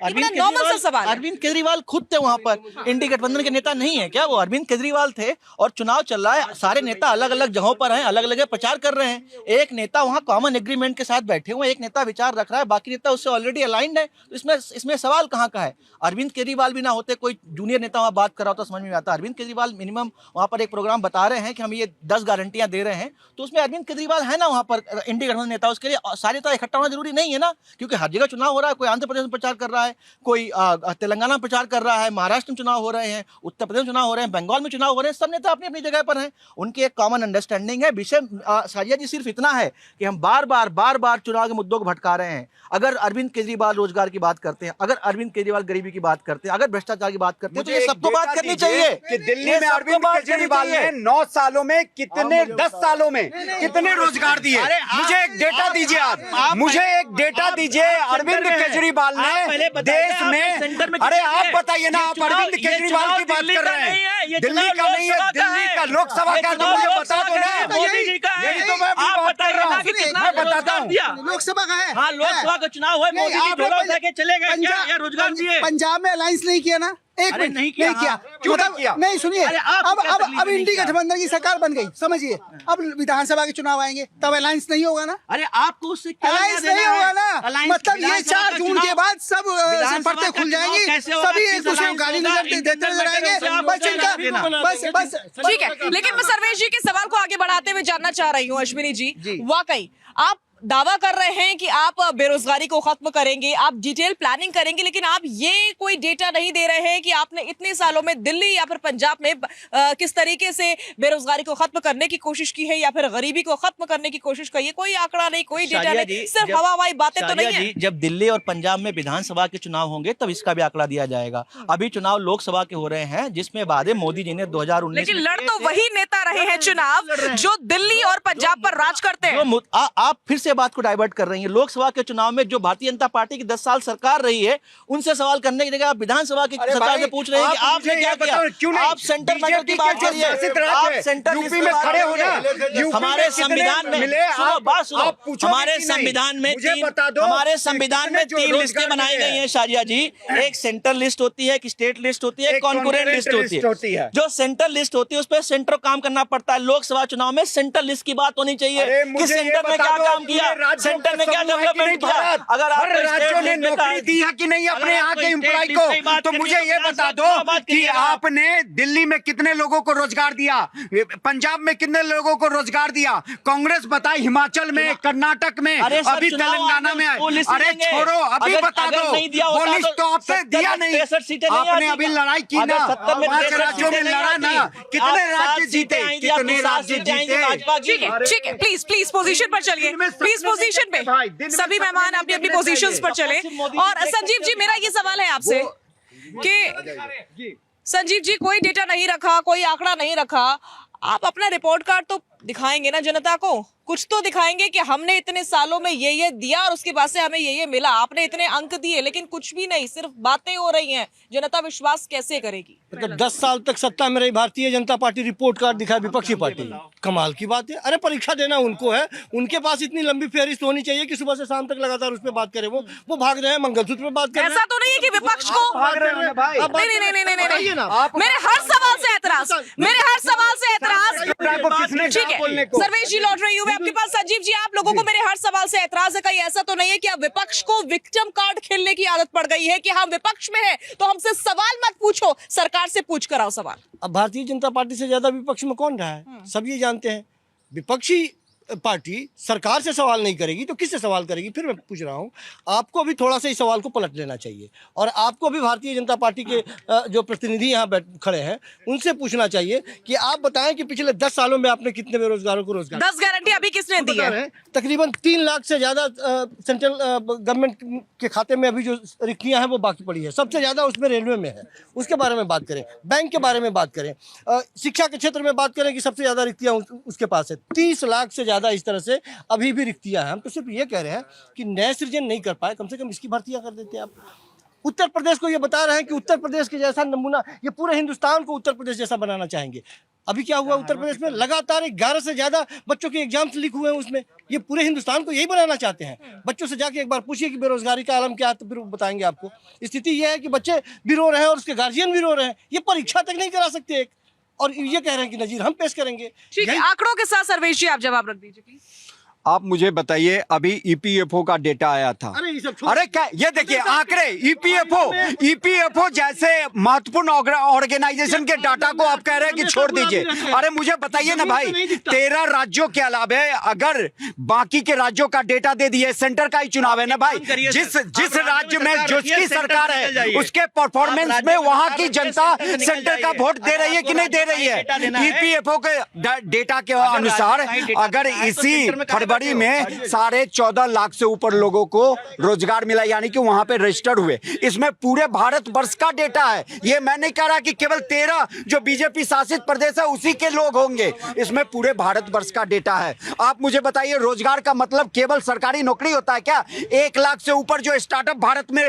नॉर्मल सा सवाल। अरविंद केजरीवाल खुद थे वहां पर, इंडी गठबंधन के नेता नहीं है क्या वो? अरविंद केजरीवाल थे और चुनाव चल रहा है, सारे नेता अलग अलग जगहों पर हैं, अलग अलग प्रचार कर रहे हैं। एक नेता वहां कॉमन एग्रीमेंट के साथ बैठे हुए, एक नेता विचार रख रहा है, बाकी नेता उससे ऑलरेडी अलाइंड है, तो इसमें सवाल कहाँ का है? अरविंद केजरीवाल भी ना होते, कोई जूनियर नेता वहां बात कर रहा होता, समझ में आता। अरविंद केजरीवाल मिनिमम वहां पर एक प्रोग्राम बता रहे हैं कि हम ये 10 गारंटियां दे रहे हैं, तो उसमें अरविंद केजरीवाल है ना वहां पर, इंडी गठबंधन नेता। उसके लिए सारे नेता इकट्ठा होना जरूरी नहीं है ना, क्योंकि हर जगह चुनाव हो रहा है। कोई आंध्र प्रदेश में प्रचार कर रहा है, कोई तेलंगाना में प्रचार कर रहा है, महाराष्ट्र में चुनाव हो रहे हैं, उत्तर प्रदेश में चुनाव हो रहे हैं, बंगाल में चुनाव हो रहे हैं। सब नेता अपनी अपनी जगह पर हैं, उनकी एक कॉमन अंडरस्टैंडिंग है। विषय साजिया जी सिर्फ इतना है कि हम बार बार चुनाव के मुद्दों को भटका रहे हैं। अगर अरविंद केजरीवाल रोजगार की बात करते हैं, अगर अरविंद केजरीवाल गरीबी की बात करते हैं, अगर भ्रष्टाचार की बात करते हैं, तो ये सबको बात करनी चाहिए कि दिल्ली में अरविंद केजरीवाल ने 9 सालों में कितने, 10 सालों में कितने रोजगार दिए? मुझे एक डेटा दीजिए आप, मुझे एक डेटा दीजिए। अरविंद केजरीवाल ने देश में, अरे आप बताइए ना, आप अरविंद केजरीवाल की बात कर रहे हैं, दिल्ली का नहीं है, दिल्ली का लोकसभा का, तो मुझे बता दो ना। यही तो मैं बात कर रहा हूँ, मैं बताता हूँ। लोकसभा का है, हाँ, लोकसभा का चुनाव हुआ, मोदी जी ढोला उठा के चले गए, क्या रोजगार दिए? पंजाब में अलायंस नहीं किया ना, एक अरे मिनट नहीं किया, क्यों नहीं मतलब किया? नहीं सुनिए, अरे आप अब क्या तकलीफ अब नहीं इंडी किया? गठबंधन की सरकार बन गई, समझिए, अब विधानसभा के चुनाव आएंगे तब अलायंस नहीं होगा ना, अरे आपको उससे क्या अलायंस लेना नहीं देना होगा है? ना, Alliance मतलब ये विधानसभा 4 का जून चुनाव- के बाद सब विधानसभा पर्दे का खुल चुनाव जाएंगी, कैसे होगा? सभी एक किस दूसरे को alliance गाली होगा? देते नजर इंटरनल आएंगे, मैटर से बस इनका आप बस ठीक है, लेकिन मैं सर्वेश जी के सवाल को आगे बढ़ाते हुए जानना चाह रही हूँ अश्विनी जी, वाकई आप दावा कर रहे हैं कि आप बेरोजगारी को खत्म करेंगे, आप डिटेल प्लानिंग करेंगे, लेकिन आप ये कोई डेटा नहीं दे रहे हैं कि आपने इतने सालों में दिल्ली या फिर पंजाब में किस तरीके से बेरोजगारी को खत्म करने की कोशिश की है या फिर गरीबी को खत्म करने की कोशिश की है। कोई आंकड़ा नहीं, कोई डेटा शारिया नहीं, जी, सिर्फ जब- हवाई बातें तो शारिया नहीं है। जी, जब दिल्ली और पंजाब में विधानसभा के चुनाव होंगे तब इसका भी आंकड़ा दिया जाएगा। अभी चुनाव लोकसभा के हो रहे हैं, जिसमें वादे मोदी जी ने 2019 लेकिन में लड़ किए तो थे। वही नेता रहे हैं चुनाव जो दिल्ली और पंजाब पर राज करते हैं। आप फिर से बात को डाइवर्ट कर रही हैं। लोकसभा के चुनाव में जो भारतीय जनता पार्टी की 10 साल सरकार रही है, उनसे सवाल करने की जगह आप विधानसभा की सरकार से पूछ रहे हैं कि आपने क्या किया। आप सेंटर मैटर की बात करिए, आप सेंटर यूपी में खड़े हो ना, हमारे संविधान में सुनो, बात सुनो, हमारे संविधान में हमारे संविधान में 3 लिस्टें बनाई गई हैं शारिया जी। एक सेंट्रल लिस्ट होती है, एक स्टेट लिस्ट होती है, एक कॉन्करेंट लिस्ट होती है। जो सेंट्रल लिस्ट होती है उस पर सेंटर काम करना पड़ता है। लोकसभा चुनाव में सेंट्रल लिस्ट की बात होनी चाहिए कि सेंटर ने क्या काम किया, सेंटर ने क्या डेवलपमेंट किया। अगर हर राज्यों ने नौकरी दी है कि नहीं अपने यहाँ के एम्प्लॉय को, तो मुझे ये बता दो कि आपने दिल्ली में कितने लोगों को रोजगार दिया, पंजाब में कितने लोगों को रोजगार दिया, कांग्रेस बताए हिमाचल में, कर्नाटक में, अभी तेलंगाना में। अरे छोड़ो, अभी बता दो, वो लिस्ट तो आपसे दिया नहीं, आपने अभी लड़ाई की ना, 5 राज्यों में लड़ा ना, कितने राज्य जीते, कितने राज्य जीते। ठीक है, प्लीज प्लीज पोजीशन पर चलिए, प्लीज पोजीशन पे सभी मेहमान अपनी अपनी पोजीशंस पर चले। और संजीव जी, मेरा ये सवाल है आपसे कि संजीव जी, कोई डेटा नहीं रखा, कोई आंकड़ा नहीं रखा, आप अपना रिपोर्ट कार्ड तो दिखाएंगे ना जनता को, कुछ तो दिखाएंगे कि हमने इतने सालों में ये दिया और उसके बाद से हमें ये मिला, आपने इतने अंक दिए, लेकिन कुछ भी नहीं, सिर्फ बातें हो रही हैं। जनता विश्वास कैसे करेगी? मतलब 10 साल तक सत्ता में रही Bharatiya Janata party report card दिखाए विपक्षी पार्टी, कमाल की बात है। अरे परीक्षा देना उनको है, उनके पास इतनी लंबी फेहरिस्त होनी चाहिए कि सुबह से शाम तक लगातार उस पर बात करें। वो भाग रहे हैं मंगलसूत्र पे बात कर रहे हैं। ऐसा तो नहीं है कि विपक्ष को नहीं, मेरे हर सवाल से ऐतराज, मेरे हर सवाल से ऐतराज। ठीक है, सर्वेश जी लौट रही हूँ मैं आपके पास। संजीव जी, आप लोगों को मेरे हर सवाल से ऐतराज है, कहीं ऐसा तो नहीं है कि अब विपक्ष को विक्टिम कार्ड खेलने की आदत पड़ गई है कि हम विपक्ष में है तो हमसे सवाल मत पूछो, सरकार से पूछ कर आओ सवाल। अब भारतीय जनता पार्टी से ज्यादा विपक्ष में कौन रहा है, सब ये जानते हैं। विपक्षी पार्टी सरकार से सवाल नहीं करेगी तो किससे सवाल करेगी? फिर मैं पूछ रहा हूँ, आपको भी थोड़ा सा इस सवाल को पलट लेना चाहिए और आपको भी भारतीय जनता पार्टी के जो प्रतिनिधि यहाँ खड़े हैं उनसे पूछना चाहिए कि आप बताएं कि पिछले 10 सालों में आपने कितने बेरोजगारों को रोजगार 10 गारंटी अभी किसने दी है? तकरीबन 3 लाख से ज्यादा सेंट्रल गवर्नमेंट के खाते में अभी जो रिक्तियां हैं वो बाकी पड़ी है। सबसे ज्यादा उसमें रेलवे में है, उसके बारे में बात करें, बैंक के बारे में बात करें, शिक्षा के क्षेत्र में बात करें कि सबसे ज्यादा रिक्तियां उसके पास है। 30 लाख से ज्यादा इस तरह से अभी भी रिक्तियां हैं। हम तो सिर्फ ये कह रहे हैं कि नए सृजन नहीं कर पाए, कम से कम इसकी भर्तियां कर देते आप। उत्तर प्रदेश को ये बता रहे हैं कि उत्तर प्रदेश के जैसा नमूना, ये पूरे हिंदुस्तान को उत्तर प्रदेश जैसा बनाना चाहेंगे। अभी क्या हुआ उत्तर प्रदेश में? लगातार 11 से ज्यादा बच्चों के एग्जाम्स लीक हुए हैं उसमें। ये पूरे हिंदुस्तान को यही बनाना चाहते हैं। बच्चों से जाके एक बार पूछिए कि बेरोजगारी का आलम क्या है, तो फिर बताएंगे आपको। स्थिति ये है कि बच्चे भी रो रहे हैं और उसके गार्जियन भी रो रहे हैं। ये परीक्षा तक नहीं करा सकते एक, और ये कह रहे हैं कि नजीर हम पेश करेंगे। ठीक है, आंकड़ों के साथ सर्वेश जी आप जवाब रख दीजिए प्लीज। आप मुझे बताइए, अभी ईपीएफओ का डेटा आया था। अरे ये सब अरे क्या, ये देखिए आंकड़े, ईपीएफओ जैसे महत्वपूर्ण ऑर्गेनाइजेशन के डाटा को आप कह रहे हैं कि छोड़ दीजिए। अरे मुझे बताइए ना भाई, 13 राज्यों के अलावे अगर बाकी के राज्यों का डेटा दे दिए, सेंटर का ही चुनाव है ना भाई, जिस राज्य में जिसकी सरकार है उसके परफॉर्मेंस में वहां की जनता सेंटर का वोट दे रही है कि नहीं दे रही है। ईपीएफओ के डेटा के अनुसार अगर इसी फरवरी में 14.5 लाख से ऊपर लोगों को रोजगार मिला, यानी कि वहां पे रजिस्टर्ड हुए। इसमें पूरे भारत वर्ष का डेटा है। ये मैं नहीं कह रहा कि केवल 13 जो बीजेपी शासित प्रदेश है उसी के लोग होंगे, इसमें पूरे भारत वर्ष का डेटा है। आप मुझे बताइए, रोजगार का मतलब केवल सरकारी नौकरी होता है क्या? 1 लाख से ऊपर जो स्टार्टअप भारत में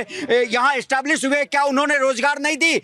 यहाँ एस्टैब्लिश हुए, क्या उन्होंने रोजगार नहीं दी?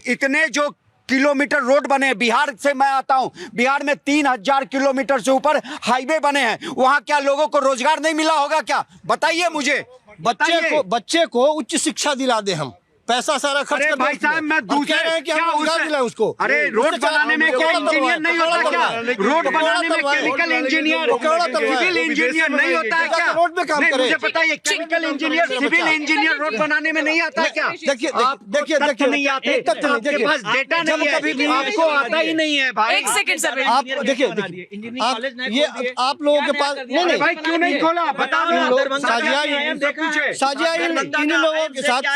इतने जो किलोमीटर रोड बने, बिहार से मैं आता हूं, बिहार में 3000 किलोमीटर से ऊपर हाईवे बने हैं, वहां क्या लोगों को रोजगार नहीं मिला होगा क्या? बताइए मुझे। बच्चे को उच्च शिक्षा दिला दे हम, पैसा सारा खर्च अरे कर भाई साहब, मैं दूसरे कह रहे हैं कि क्या हम रोजगार उससे- दिलाएं उसको। अरे रोड उससे क्या- बनाने में क्या इंजीनियर नहीं होता क्या? रोड बनाने में केमिकल इंजीनियर, सिविल इंजीनियर नहीं होता है क्या? रोड पे काम नहीं, करे। मुझे पता है, chemical engineer, civil engineer road बनाने में नहीं आता है क्या? देखिए आपको तथ्य नहीं आते, आपके पास डेटा नहीं है, आपको आता ही नहीं है भाई। एक सेकंड सर, आप देखिए ये आप लोगों के पास नहीं अरे नहीं भाई क्यों नहीं खोला, बता दो।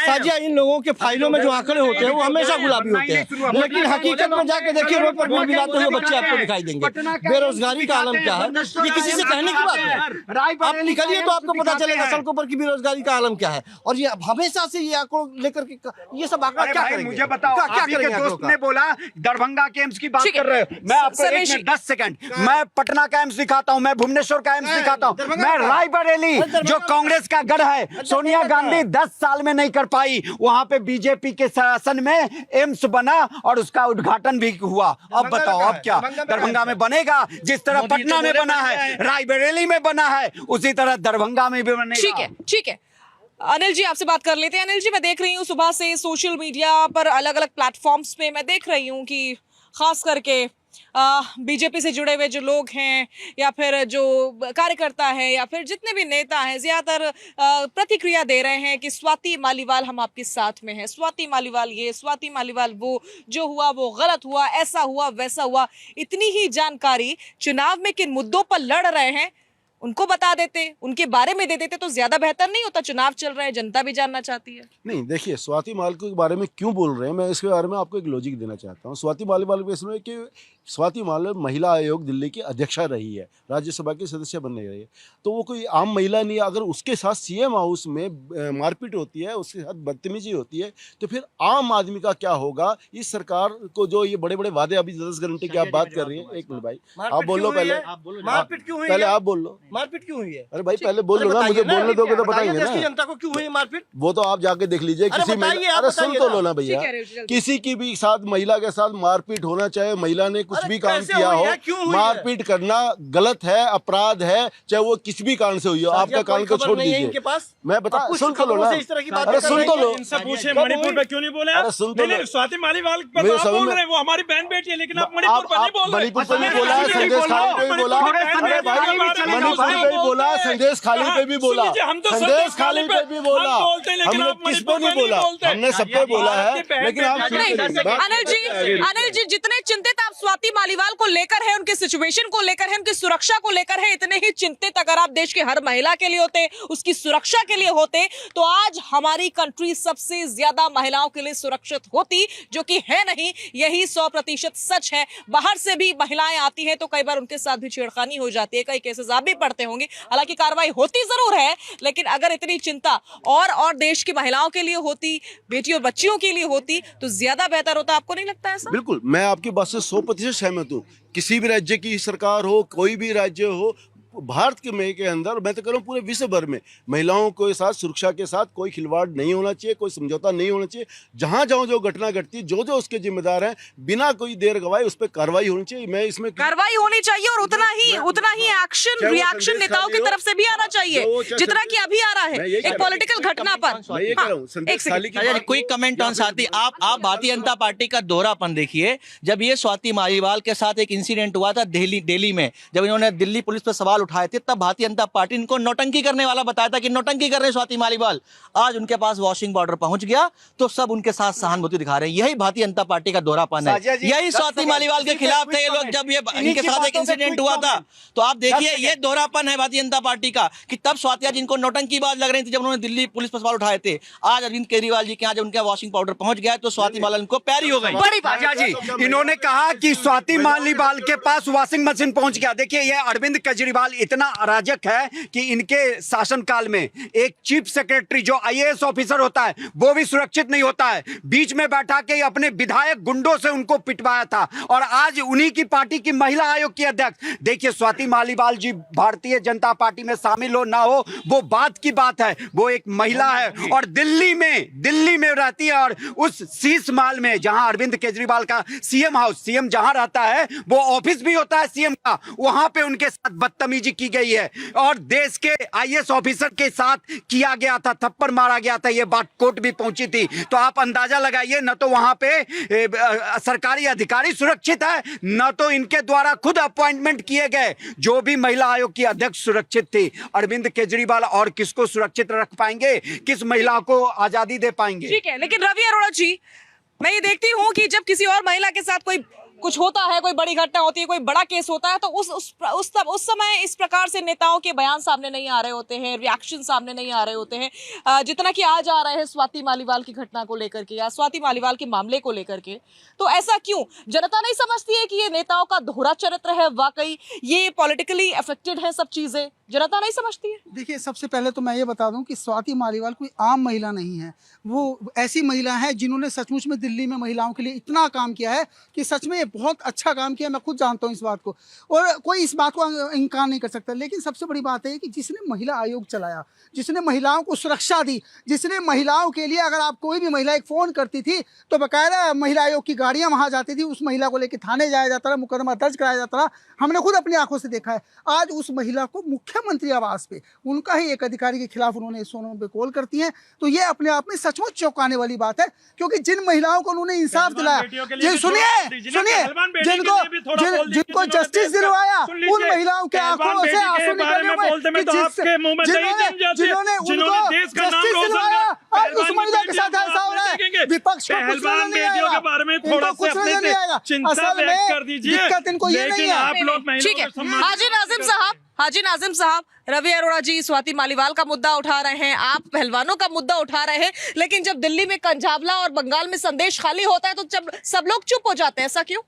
साजिया इन लोगों के फाइलों में जो आंकड़े होते हैं वो हमेशा गुलाबी होते हैं, लेकिन हकीकत में जाके देखिए रोड पर गोल गिराते हुए बच्चे आपको दिखाई देंगे। बेरोजगारी का आलम क्या है ये किसी से कहने की बात है। आप निकलिए तो आपको पता चलेगा सड़कों पर की बेरोजगारी का आलम क्या है। और ये हमेशा से ये आंकड़ों लेकर के ये सब आंकड़ा क्या करेंगे? मुझे बताओ, क्या आप ही के करेंगे दोस्त आंकड़ों ने का? बोला दरभंगा के एम्स की बात ठीक है। कर रहे हो, मैं आपको सर, एक मिनट 10 सेकंड, मैं पटना का एम्स दिखाता हूँ, मैं भुवनेश्वर का एम्स दिखाता हूँ, मैं रायबरेली जो कांग्रेस का गढ़ है, सोनिया गांधी 10 साल में नहीं कर पाई, वहां पे बीजेपी के शासन में एम्स बना और उसका उद्घाटन भी हुआ। अब बताओ अब क्या दरभंगा में बनेगा? जिस तरह पटना में बना है, रायबरेली में बना है, उसी तरह दरभंगा में भी बनेगा। ठीक है, ठीक है। अनिल जी आपसे बात कर लेते हैं। अनिल जी, मैं देख रही हूँ सुबह से सोशल मीडिया पर अलग अलग प्लेटफॉर्म्स पे मैं देख रही हूँ कि खास करके बीजेपी से जुड़े हुए जो लोग हैं या फिर जो कार्यकर्ता है या फिर जितने भी नेता हैं ज्यादातर प्रतिक्रिया दे रहे हैं कि स्वाति मालीवाल हम आपके साथ में हैं, स्वाति मालीवाल ये, स्वाति मालीवाल वो, जो हुआ वो गलत हुआ, ऐसा हुआ वैसा हुआ। इतनी ही जानकारी चुनाव में किन मुद्दों पर लड़ रहे हैं उनको बता देते, उनके बारे में दे देते तो ज्यादा बेहतर नहीं होता? चुनाव चल रहा है, जनता भी जानना चाहती है। नहीं देखिए, स्वाति मालिवाल के बारे में क्यों बोल रहे हैं, मैं इसके बारे में आपको एक लॉजिक देना चाहता हूँ। स्वाति मालिवाल के इसमें कि स्वाति मालिवाल महिला आयोग दिल्ली की अध्यक्षा रही है, राज्यसभा की सदस्य बनने रही है, तो वो कोई आम महिला नहीं है। अगर उसके साथ सीएम हाउस में मारपीट होती है, उसके साथ बदतमीजी होती है, तो फिर आम आदमी का क्या होगा? इस सरकार को जो ये बड़े बड़े वादे, अभी 10 घंटे की आप बात कर रही हैं, एक मिनट भाई आप बोल लो, पहले मारपीट क्यों हुई? पहले आप बोल लो, मारपीट क्यों हुई है? अरे भाई पहले बोल लो ना, मुझे बोलने दोगे तो बताएंगे देश की ना। जनता को क्यों हुई मारपीट? वो तो आप जाके देख लीजिए। अरे किसी बताइए, आप अरे सुन बताइए तो ना। लो ना ठीक भैया, है, जल्दी। किसी की भी साथ महिला के साथ मारपीट होना, चाहे महिला ने कुछ अरे भी काम कैसे किया हुई हो, है? क्यों हुई है? मारपीट करना गलत है, अपराध है, चाहे वो किसी भी कारण से हुई हो। आपका कारण को छोड़ नहीं है इनके दीजिए, पास। मैं बता, आप कुछ सुन तो लो खबरों ना। से इस तरह की बातें अरे कर सुन रहे तो हैं। लो, इनसे पूछे कब मणिपुर हुई? पे क्यों नहीं बोले आप? अरे सुन तो नहीं, लो। स्वाति मालीवाल पे मेरे तो आप समझ बोल में- रहे हैं, वो हमारी बहन बेटी है, लेकिन आप मणिपुर पर नहीं बोल रहे। मणिपुर पे भी बोला, संदेश खाली पे भी बोला, अरे भाई मणिपुर पे भी बोला, संदेश खाली पे भी बोला, संदेश खाली पे भी बोला, हमने किस पे नहीं बोला, हमने सब पे बोला है, लेकिन आप नहीं, अनिल जी जितने चिंतित आप स्वाति मालीवाल को लेकर है, उनके सिचुएशन को लेकर है, उनकी सुरक्षा को लेकर है, इतने ही चिंतित अगर आप देश की हर महिला के लिए होते, उसकी सुरक्षा के लिए होते, तो आज हमारी कंट्री सबसे ज्यादा महिलाओं के लिए सुरक्षित होती, जो कि है नहीं। यही 100% सच है। बाहर से भी महिलाएं आती हैं तो कई बार उनके साथ भी छेड़खानी हो जाती है, कई केसेस आप भी पढ़ते होंगे। हालांकि कार्रवाई होती जरूर है, लेकिन अगर इतनी चिंता और देश की महिलाओं के लिए होती, बेटी और बच्चियों के लिए होती, तो ज्यादा बेहतर होता। आपको नहीं लगता ऐसा? बिल्कुल, मैं आपकी बात से 100% सहमत हूँ। किसी भी राज्य की सरकार हो, कोई भी राज्य हो, भारत के अंदर, मैं तो कह रहा हूँ पूरे विश्व भर में, महिलाओं के साथ, सुरक्षा के साथ कोई खिलवाड़ नहीं होना चाहिए, कोई समझौता नहीं होना चाहिए। जहां जहां जो घटना घटती है, जो जो उसके जिम्मेदार हैं, बिना कोई देर गवाए उस पर कार्रवाई होनी चाहिए। मैं इसमें कार्रवाई होनी चाहिए और उतना ही एक्शन, रिएक्शन नेताओं की तरफ से भी आना चाहिए, जितना कि अभी आ रहा है एक पॉलिटिकल घटना पर। मैं ये कह रहा हूँ, संदेश खाली की बात- क्विक कमेंट ऑन स्वाति। आप भारतीय जनता पार्टी का दोहरापन देखिए। जब ये स्वाति मालीवाल के साथ एक इंसिडेंट हुआ था दिल्ली में, जब इन्होंने दिल्ली पुलिस पर सवाल उठाए थे, तब भारतीय जनता पार्टी इनको नौटंकी करने वाला बताया था कि नौटंकी कर रहे हैं स्वाति मालीवाल। आज उनके पास वॉशिंग पाउडर पहुंच गया तो सब उनके साथ सहानुभूति दिखा रहे हैं। यही भारतीय जनता पार्टी का दोहरापन है। यही स्वाति मालीवाल के खिलाफ थे ये लोग। जब ये इनके साथ एक इंसिडेंट हुआ था तो आप देखिए, ये दोहरापन है भारतीय जनता पार्टी का कि तब स्वाति आज इनको नौटंकी बात लग रही थी जब उन्होंने दिल्ली पुलिस पर सवाल उठाए थे। आज अरविंद केजरीवाल जी के यहाँ जब उनका वॉशिंग पाउडर पहुंच गया तो स्वाति मालीवाल इनको प्यारी हो गई। बड़ी बात राजा जी, इन्होंने कहा कि स्वाति मालीवाल के पास वॉशिंग मशीन पहुंच गया। देखिए, ये अरविंद केजरीवाल इतना अराजक है कि इनके शासनकाल में एक चीफ सेक्रेटरी जो आईएएस ऑफिसर होता है वो भी सुरक्षित नहीं होता है। बीच में बैठा के अपने विधायक गुंडों से उनको पिटवाया था और आज उन्हीं की पार्टी की महिला आयोग की अध्यक्ष। देखिए, स्वाति मालीवाल जी भारतीय जनता पार्टी में शामिल हो ना हो वो बात की बात है, वो एक महिला है और दिल्ली में रहती है और उस शीश महल में जहां अरविंद केजरीवाल का सीएम हाउस, सीएम जहां रहता है वो ऑफिस भी होता है सीएम का, वहां पे उनके साथ बदतमीजी बदतमीजी की गई है और देश के आईएएस ऑफिसर के साथ किया गया था, थप्पड़ मारा गया था, ये बात कोर्ट भी पहुंची थी। तो आप अंदाजा लगाइए, न तो वहां पे सरकारी अधिकारी सुरक्षित है, न तो इनके द्वारा खुद अपॉइंटमेंट किए गए जो भी महिला आयोग की अध्यक्ष सुरक्षित थी। अरविंद केजरीवाल और किसको सुरक्षित रख पाएंगे, किस महिला को आजादी दे पाएंगे? ठीक है, लेकिन रवि अरोड़ा जी, मैं ये देखती हूँ कि जब किसी और महिला के साथ कोई कुछ होता है, कोई बड़ी घटना होती है, कोई बड़ा केस होता है, तो उस समय इस प्रकार से नेताओं के बयान सामने नहीं आ रहे होते हैं, रिएक्शन सामने नहीं आ रहे होते हैं, जितना कि आज आ रहे हैं स्वाति मालीवाल की घटना को लेकर के या स्वाति मालीवाल के मामले को लेकर के। तो ऐसा क्यों? जनता नहीं समझती है कि ये नेताओं का दोहरा चरित्र है, वाकई ये पॉलिटिकली अफेक्टेड है, सब चीजें जनता नहीं समझती है? देखिए, सबसे पहले तो मैं ये बता दूं कि स्वाति मालीवाल कोई आम महिला नहीं है। वो ऐसी महिला है जिन्होंने सचमुच में दिल्ली में महिलाओं के लिए इतना काम किया है कि सच में ये बहुत अच्छा काम किया। मैं खुद जानता हूँ इस बात को और कोई इस बात को इनकार नहीं कर सकता। लेकिन सबसे बड़ी बात है कि जिसने महिला आयोग चलाया, जिसने महिलाओं को सुरक्षा दी, जिसने महिलाओं के लिए, अगर आप कोई भी महिला एक फ़ोन करती थी तो बाकायदा महिला आयोग की गाड़ियाँ वहाँ जाती थी, उस महिला को लेकर थाने जाया जाता रहा, मुकदमा दर्ज कराया जाता रहा। हमने खुद अपनी आंखों से देखा है। आज उस महिला को मुख्यमंत्री आवास पे उनका ही एक अधिकारी के खिलाफ उन्होंने सोनू पे कॉल करती हैं, तो ये अपने आप में सचमुच चौंकाने वाली बात है। क्योंकि जिन महिलाओं को उन्होंने इंसाफ दिलाया, जिनको जस्टिस दिलवाया, उन महिलाओं के आंखों से आंसू निकलने हुए, जिन्होंने उनको जस्टिस दिलवाया, और उस महिला के साथ ऐसा हो रहा है। विपक्ष को कुछ नजर नहीं आएगा, इनको कुछ नजर नहीं आएगा। असल में दिक्कत इनको ये नहीं है। ठीक है, हाजी नाजिम साहब, रवि अरोड़ा जी स्वाति मालीवाल का मुद्दा उठा रहे हैं, आप पहलवानों का मुद्दा उठा रहे हैं, लेकिन जब दिल्ली में कंझावला और बंगाल में संदेश खाली होता है तो जब सब लोग चुप हो जाते हैं, ऐसा क्यों?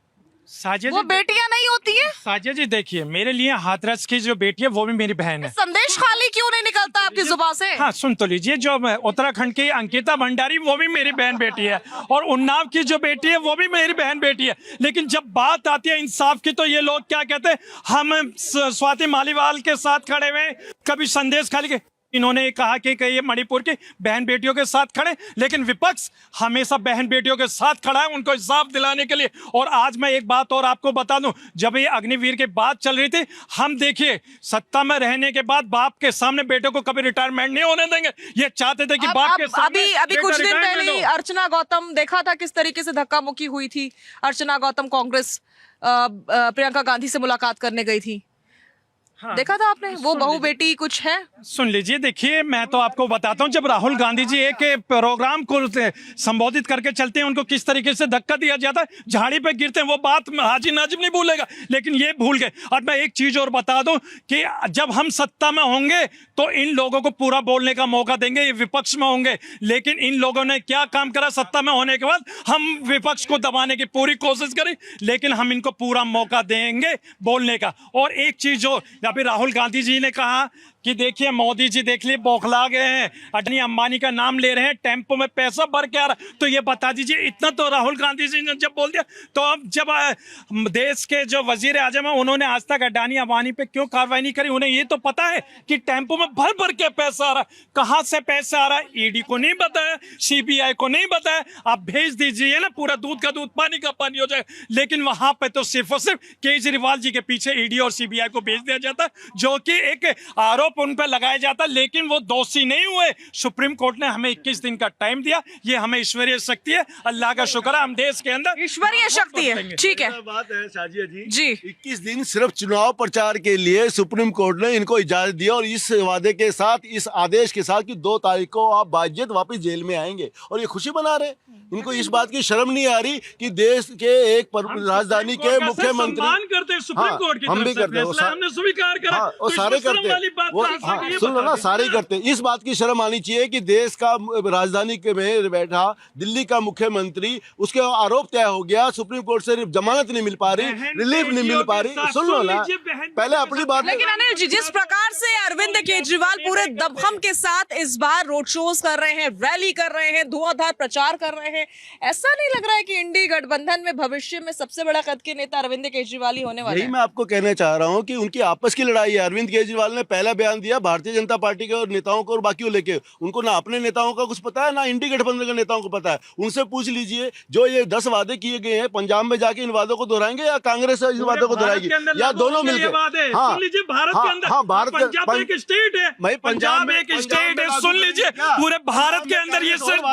साजिया वो बेटियां नहीं होती है? साजिया जी देखिए, मेरे लिए हाथरस की जो बेटी है वो भी मेरी बहन है। संदेश खाली क्यों नहीं निकलता आपकी जुबान से? हाँ, सुन तो लीजिए, जो उत्तराखंड की अंकिता भंडारी वो भी मेरी बहन बेटी है, और उन्नाव की जो बेटी है वो भी मेरी बहन बेटी है। लेकिन जब बात आती है इंसाफ की तो ये लोग क्या कहते हैं, हम स्वाति मालीवाल के साथ खड़े हुए, कभी संदेश खाली के। इन्होंने कहा कि ये मणिपुर की बहन बेटियों के साथ खड़े, लेकिन विपक्ष हमेशा बहन बेटियों के साथ खड़ा है उनको इंसाफ दिलाने के लिए। और आज मैं एक बात और आपको बता दूं, जब ये अग्निवीर की बात चल रही थी, हम देखिए सत्ता में रहने के बाद बाप के सामने बेटों को कभी रिटायरमेंट नहीं होने देंगे। ये चाहते थे कि बाप के सामने अभी कुछ दिन पहले अर्चना गौतम, देखा था किस तरीके से धक्का मुक्की हुई थी। अर्चना गौतम कांग्रेस प्रियंका गांधी से मुलाकात करने गई थी, हाँ, देखा था आपने? वो बहू बेटी कुछ है। सुन लीजिए, देखिए मैं तो आपको बताता हूं, जब राहुल गांधी जी एक प्रोग्राम को संबोधित करके चलते हैं, उनको किस तरीके से धक्का दिया जाता है, झाड़ी पे गिरते हैं, वो बात हाजी नाजिम नहीं भूलेगा, लेकिन ये भूल गए। और मैं एक चीज और बता दूं कि जब हम सत्ता में होंगे तो इन लोगों को पूरा बोलने का मौका देंगे, ये विपक्ष में होंगे। लेकिन इन लोगों ने क्या काम करा, सत्ता में होने के बाद हम विपक्ष को दबाने की पूरी कोशिश करें, लेकिन हम इनको पूरा मौका देंगे बोलने का। और एक चीज जो अभी राहुल गांधी जी ने कहा कि देखिए मोदी जी देख लिए बौखला गए हैं, अडनी अंबानी का नाम ले रहे हैं, टेम्पो में पैसा भर के आ रहा, तो ये बता दीजिए, इतना तो राहुल गांधी जी ने जब बोल दिया, तो अब जब देश के जो वजीर आजम है उन्होंने आज तक अडानी अंबानी पे क्यों कार्रवाई नहीं करी? उन्हें ये तो पता है कि टेम्पो में भर भर के पैसा आ रहा, कहाँ से पैसा आ रहा है ईडी को नहीं बताया, सीबीआई को नहीं बताया। आप भेज दीजिए ना, पूरा दूध का दूध पानी का पानी हो जाए। लेकिन वहां पे तो सिर्फ और सिर्फ केजरीवाल जी के पीछे ईडी और सीबीआई को भेज दिया जाता, जो कि एक आरोप उन पर लगाया जाता, लेकिन वो दोषी नहीं हुए। सुप्रीम कोर्ट ने हमें 21 दिन का टाइम दिया, ये हमें ईश्वरीय शक्ति है, अल्लाह का शुक्र है, हम देश के अंदर ईश्वरीय शक्ति है। ठीक है, बात है साजिया जी 21 दिन सिर्फ चुनाव प्रचार के लिए सुप्रीम कोर्ट ने इनको इजाजत दिया, और इस वादे के साथ, इस आदेश के साथ कि 2 तारीख को आप बाइज्जत वापस जेल में आएंगे, और ये खुशी मना रहे। इनको इस बात की शर्म नहीं आ रही कि देश के एक राजधानी के मुख्यमंत्री करते सुप्रीम कोर्ट की हम भी करते हैं, हमने स्वीकार करा, और सारे करते हैं, सुनो ना, सारे करते हैं। इस बात की शर्म आनी चाहिए कि देश का राजधानी के में बैठा दिल्ली का मुख्यमंत्री, उसके आरोप तय हो गया, सुप्रीम कोर्ट से जमानत नहीं मिल पा रही, रिलीफ नहीं मिल पा रही। सुन लो ना, पहले अपनी बात। लेकिन अनिल जी, जिस प्रकार से अरविंद केजरीवाल पूरे दमखम के साथ इस बार रोड शोज कर रहे हैं, रैली कर रहे हैं, धुआंधार प्रचार कर रहे हैं, ऐसा नहीं लग रहा है कि इंडी गठबंधन में भविष्य में सबसे बड़ा कद के नेता अरविंद केजरीवाल ही होने वाले हैं? यही मैं आपको कहना चाह रहा हूँ कि उनकी आपस की लड़ाई है। अरविंद केजरीवाल ने पहला बयान दिया भारतीय जनता पार्टी के और नेताओं को और बाकियों लेके, उनको ना अपने नेताओं का कुछ पता है ना इंडी गठबंधन के नेताओं को पता है। उनसे पूछ लीजिए, जो ये 10 वादे किए गए हैं, पंजाब में जाके इन वादों को दोहराएंगे या कांग्रेस इस वादों को दोहराएगी, या दोनों मिलकर? हाँ, भारत के अंदर, भारत पंजाब एक स्टेट है, पंजाब एक स्टेट है, सुन लीजिए, पूरे भारत के अंदर ये सब,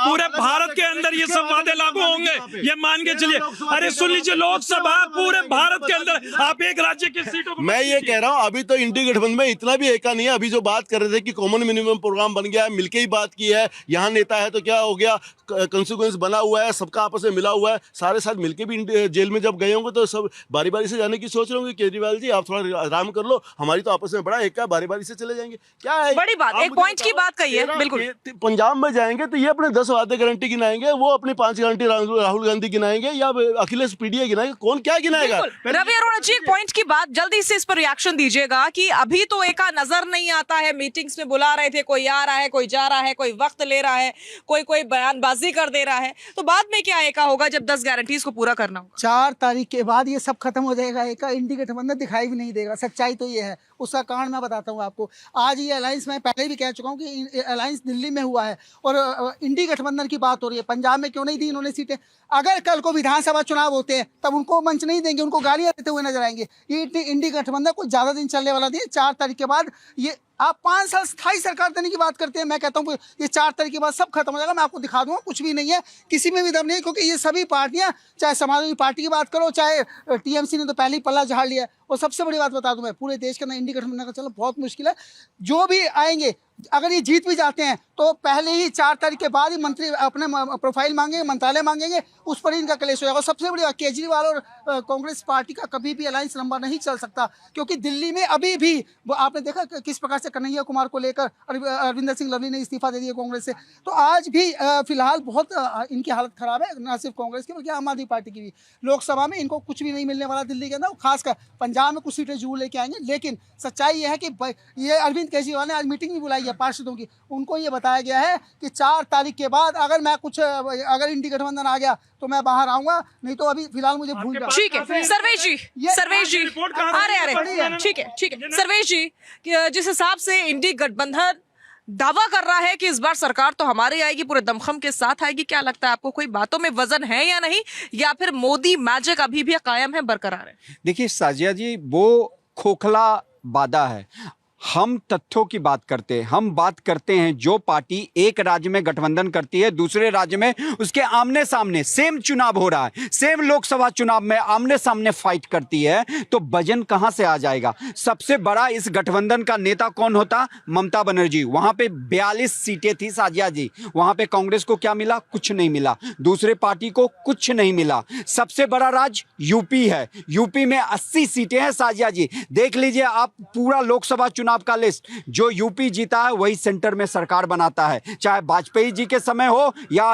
पूरे भारत के अंदर ये सब वादे लागू होंगे, ये मान के चलिए। अरे सुन लीजिए, लोकसभा पूरे भारत के अंदर, आप एक राज्य की सीटों को, मैं ये कह रहा हूँ अभी तो इंडी गठबंधन में इतना भी एका नहीं है। अभी जो बात कर रहे थे कि कॉमन मिनिमम प्रोग्राम बन गया है, मिलके ही बात की है, यहाँ नेता है तो क्या हो गया, कंसिक्वेंस बना हुआ है, सबका आपस में मिला हुआ है, सारे साथ मिलके भी जेल में जब गए होंगे तो सब बारी बारी से जाने की सोच रहे होंगे। केजरीवाल जी आप थोड़ा आराम कर लो, हमारी तो आपस में बड़ा एक है, बारी बारी से चले जाएंगे। क्या है बड़ी बात, एक पॉइंट की बात कही है, बिल्कुल। पंजाब में जाएंगे तो ये अपने 10 वादे गारंटी गिनाएंगे, वो अपनी 5 गारंटी राहुल गांधी गिनाएंगे या अखिलेश पीडीए गिनाएंगे, कौन क्या गिनाएगा? रवि अरोड़ा जी, एक पॉइंट की बात जल्दी से इस पर रिएक्शन दीजिएगा कि अभी तो एका नजर नहीं आता है, मीटिंग्स में बुला रहे थे, कोई आ रहा है, कोई जा रहा है, कोई वक्त ले रहा है, कोई बयानबाजी कर दे रहा है, तो बाद में क्या एका होगा जब 10 गारंटीज को पूरा करना होगा? 4 तारीख के बाद ये सब खत्म हो जाएगा। एका इंडी गठबंधन दिखाई भी नहीं देगा। सच्चाई तो ये है, उसका कारण मैं बताता हूँ आपको। आज ये अलायंस, मैं पहले भी कह चुका हूँ कि अलायंस दिल्ली में हुआ है और इंडी गठबंधन की बात हो रही है। पंजाब में क्यों नहीं दी इन्होंने सीटें? अगर कल को विधानसभा चुनाव होते हैं तब उनको मंच नहीं देंगे, उनको गालियां देते हुए नजर आएंगे। ये इंडी गठबंधन कुछ ज़्यादा दिन चलने वाला नहीं है। 4 तारीख के बाद ये, आप 5 साल स्थायी सरकार देने की बात करते हैं, मैं कहता हूँ ये 4 तारीख के बाद सब खत्म हो जाएगा। मैं आपको दिखा दूंगा, कुछ भी नहीं है, किसी में भी दम नहीं है, क्योंकि ये सभी पार्टियां, चाहे समाजवादी पार्टी की बात करो, चाहे टीएमसी ने तो पहले ही पल्ला झाड़ लिया है। और सबसे बड़ी बात बता दूं मैं, पूरे देश के अंदर इंडी गठबंधन का चलना बहुत मुश्किल है। जो भी आएंगे, अगर ये जीत भी जाते हैं तो पहले ही 4 तारीख के बाद ही मंत्री अपने प्रोफाइल मांगेंगे, मंत्रालय मांगेंगे, उस पर ही इनका क्लेश हो जाएगा। और सबसे बड़ी बात, केजरीवाल और कांग्रेस पार्टी का कभी भी अलायंस लंबा नहीं चल सकता, क्योंकि दिल्ली में अभी भी आपने देखा किस प्रकार से कन्हैया कुमार को लेकर अरविंदर सिंह लवली ने इस्तीफा दे दिया कांग्रेस से। तो आज भी फिलहाल बहुत इनकी हालत खराब है, ना सिर्फ कांग्रेस की बल्कि आम आदमी पार्टी की भी। लोकसभा में इनको कुछ भी नहीं मिलने वाला दिल्ली के अंदर, खासकर पंजाब में कुछ सीटें जरूर लेके आएंगे। लेकिन सच्चाई यह है कि ये अरविंद केजरीवाल ने आज मीटिंग भी बुलाई है पार्षदों की, उनको ये बताया गया है कि 4 तारीख के बाद अगर इंडी गठबंधन आ गया तो मैं बाहर आऊंगा, नहीं तो अभी फिलहाल मुझे भूल जाओ। ठीक है सर्वेश जी, अरे ठीक है सर्वेश जी, जिस हिसाब से इंडी गठबंधन दावा कर रहा है कि इस बार सरकार तो हमारी आएगी, पूरे दमखम के साथ आएगी, क्या लगता है आपको, कोई बातों में वजन है या नहीं, या फिर मोदी मैजिक अभी भी कायम है, बरकरार है? देखिए साजिया जी, वो खोखला वादा है। हम तथ्यों की बात करते हैं, हम बात करते हैं जो पार्टी एक राज्य में गठबंधन करती है, दूसरे राज्य में उसके आमने सामने सेम चुनाव हो रहा है, सेम लोकसभा चुनाव में आमने सामने फाइट करती है, तो वजन कहां से आ जाएगा? सबसे बड़ा इस गठबंधन का नेता कौन होता? ममता बनर्जी। वहां पे 42 सीटें थी साजिया जी, वहां पे कांग्रेस को क्या मिला? कुछ नहीं मिला, दूसरे पार्टी को कुछ नहीं मिला। सबसे बड़ा राज्य यूपी है, यूपी में 80 सीटें हैं साजिया जी। देख लीजिए आप पूरा लोकसभा चुनाव का लिस्ट, जो यूपी जीता है वही सेंटर में सरकार बनाता है, चाहे वाजपेयी जी के समय हो या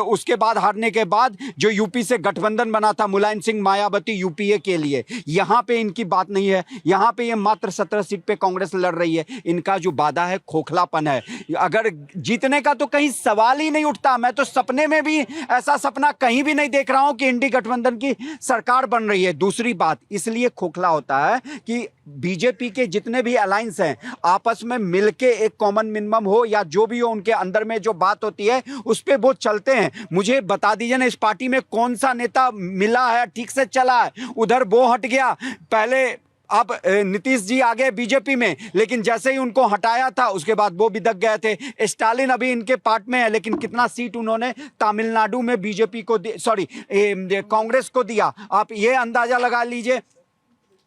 उसके बाद हारने के बाद जो यूपी से गठबंधन बना था मुलायम सिंह मायावती यूपीए के लिए। यहां पे इनकी बात नहीं है, यहां पे ये मात्र 17 सीट पे कांग्रेस लड़ रही है। इनका जो वादा है खोखलापन है, अगर जीतने का तो कहीं सवाल ही नहीं उठता। मैं तो सपने में भी ऐसा सपना कहीं भी नहीं देख रहा हूं कि इंडी गठबंधन की सरकार बन रही है। दूसरी बात इसलिए खोखला होता है कि बीजेपी के जितने भी अलायंस हैं आपस में मिलके एक कॉमन मिनिमम हो या जो भी हो, उनके अंदर में जो बात होती है उस पे वो चलते हैं। मुझे बता दीजिए ना, इस पार्टी में कौन सा नेता मिला है, ठीक से चला है? उधर वो हट गया, पहले अब नीतीश जी आ गए बीजेपी में, लेकिन जैसे ही उनको हटाया था उसके बाद वो भी दब गए थे। स्टालिन अभी इनके पार्ट में है, लेकिन कितना सीट उन्होंने तमिलनाडु में बीजेपी को कांग्रेस को दिया, आप ये अंदाजा लगा लीजिए।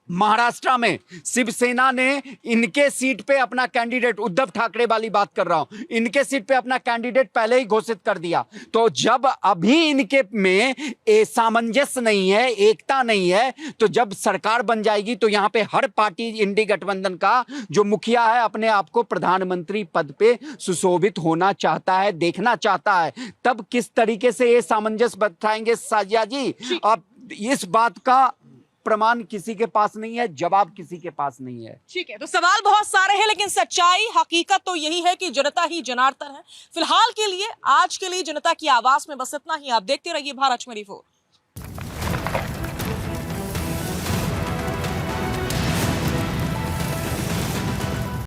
महाराष्ट्र में शिवसेना ने इनके सीट पे अपना कैंडिडेट, उद्धव ठाकरे वाली बात कर रहा हूं, इनके सीट पे अपना कैंडिडेट पहले ही घोषित कर दिया। तो जब अभी इनके में सामंजस्य नहीं है, एकता नहीं है, तो जब सरकार बन जाएगी तो यहां पे हर पार्टी इंडी गठबंधन का जो मुखिया है अपने आप को प्रधानमंत्री पद पे सुशोभित होना चाहता है, देखना चाहता है। तब किस तरीके से ये सामंजस्य बताएंगे साजिया जी? अब इस बात का प्रमाण किसी के पास नहीं है, जवाब किसी के पास नहीं है। ठीक है, तो सवाल बहुत सारे हैं, लेकिन सच्चाई हकीकत तो यही है कि जनता ही जनार्दन है। फिलहाल के लिए, आज के लिए जनता की आवाज में बस इतना ही। आप देखते रहिए भारत 24।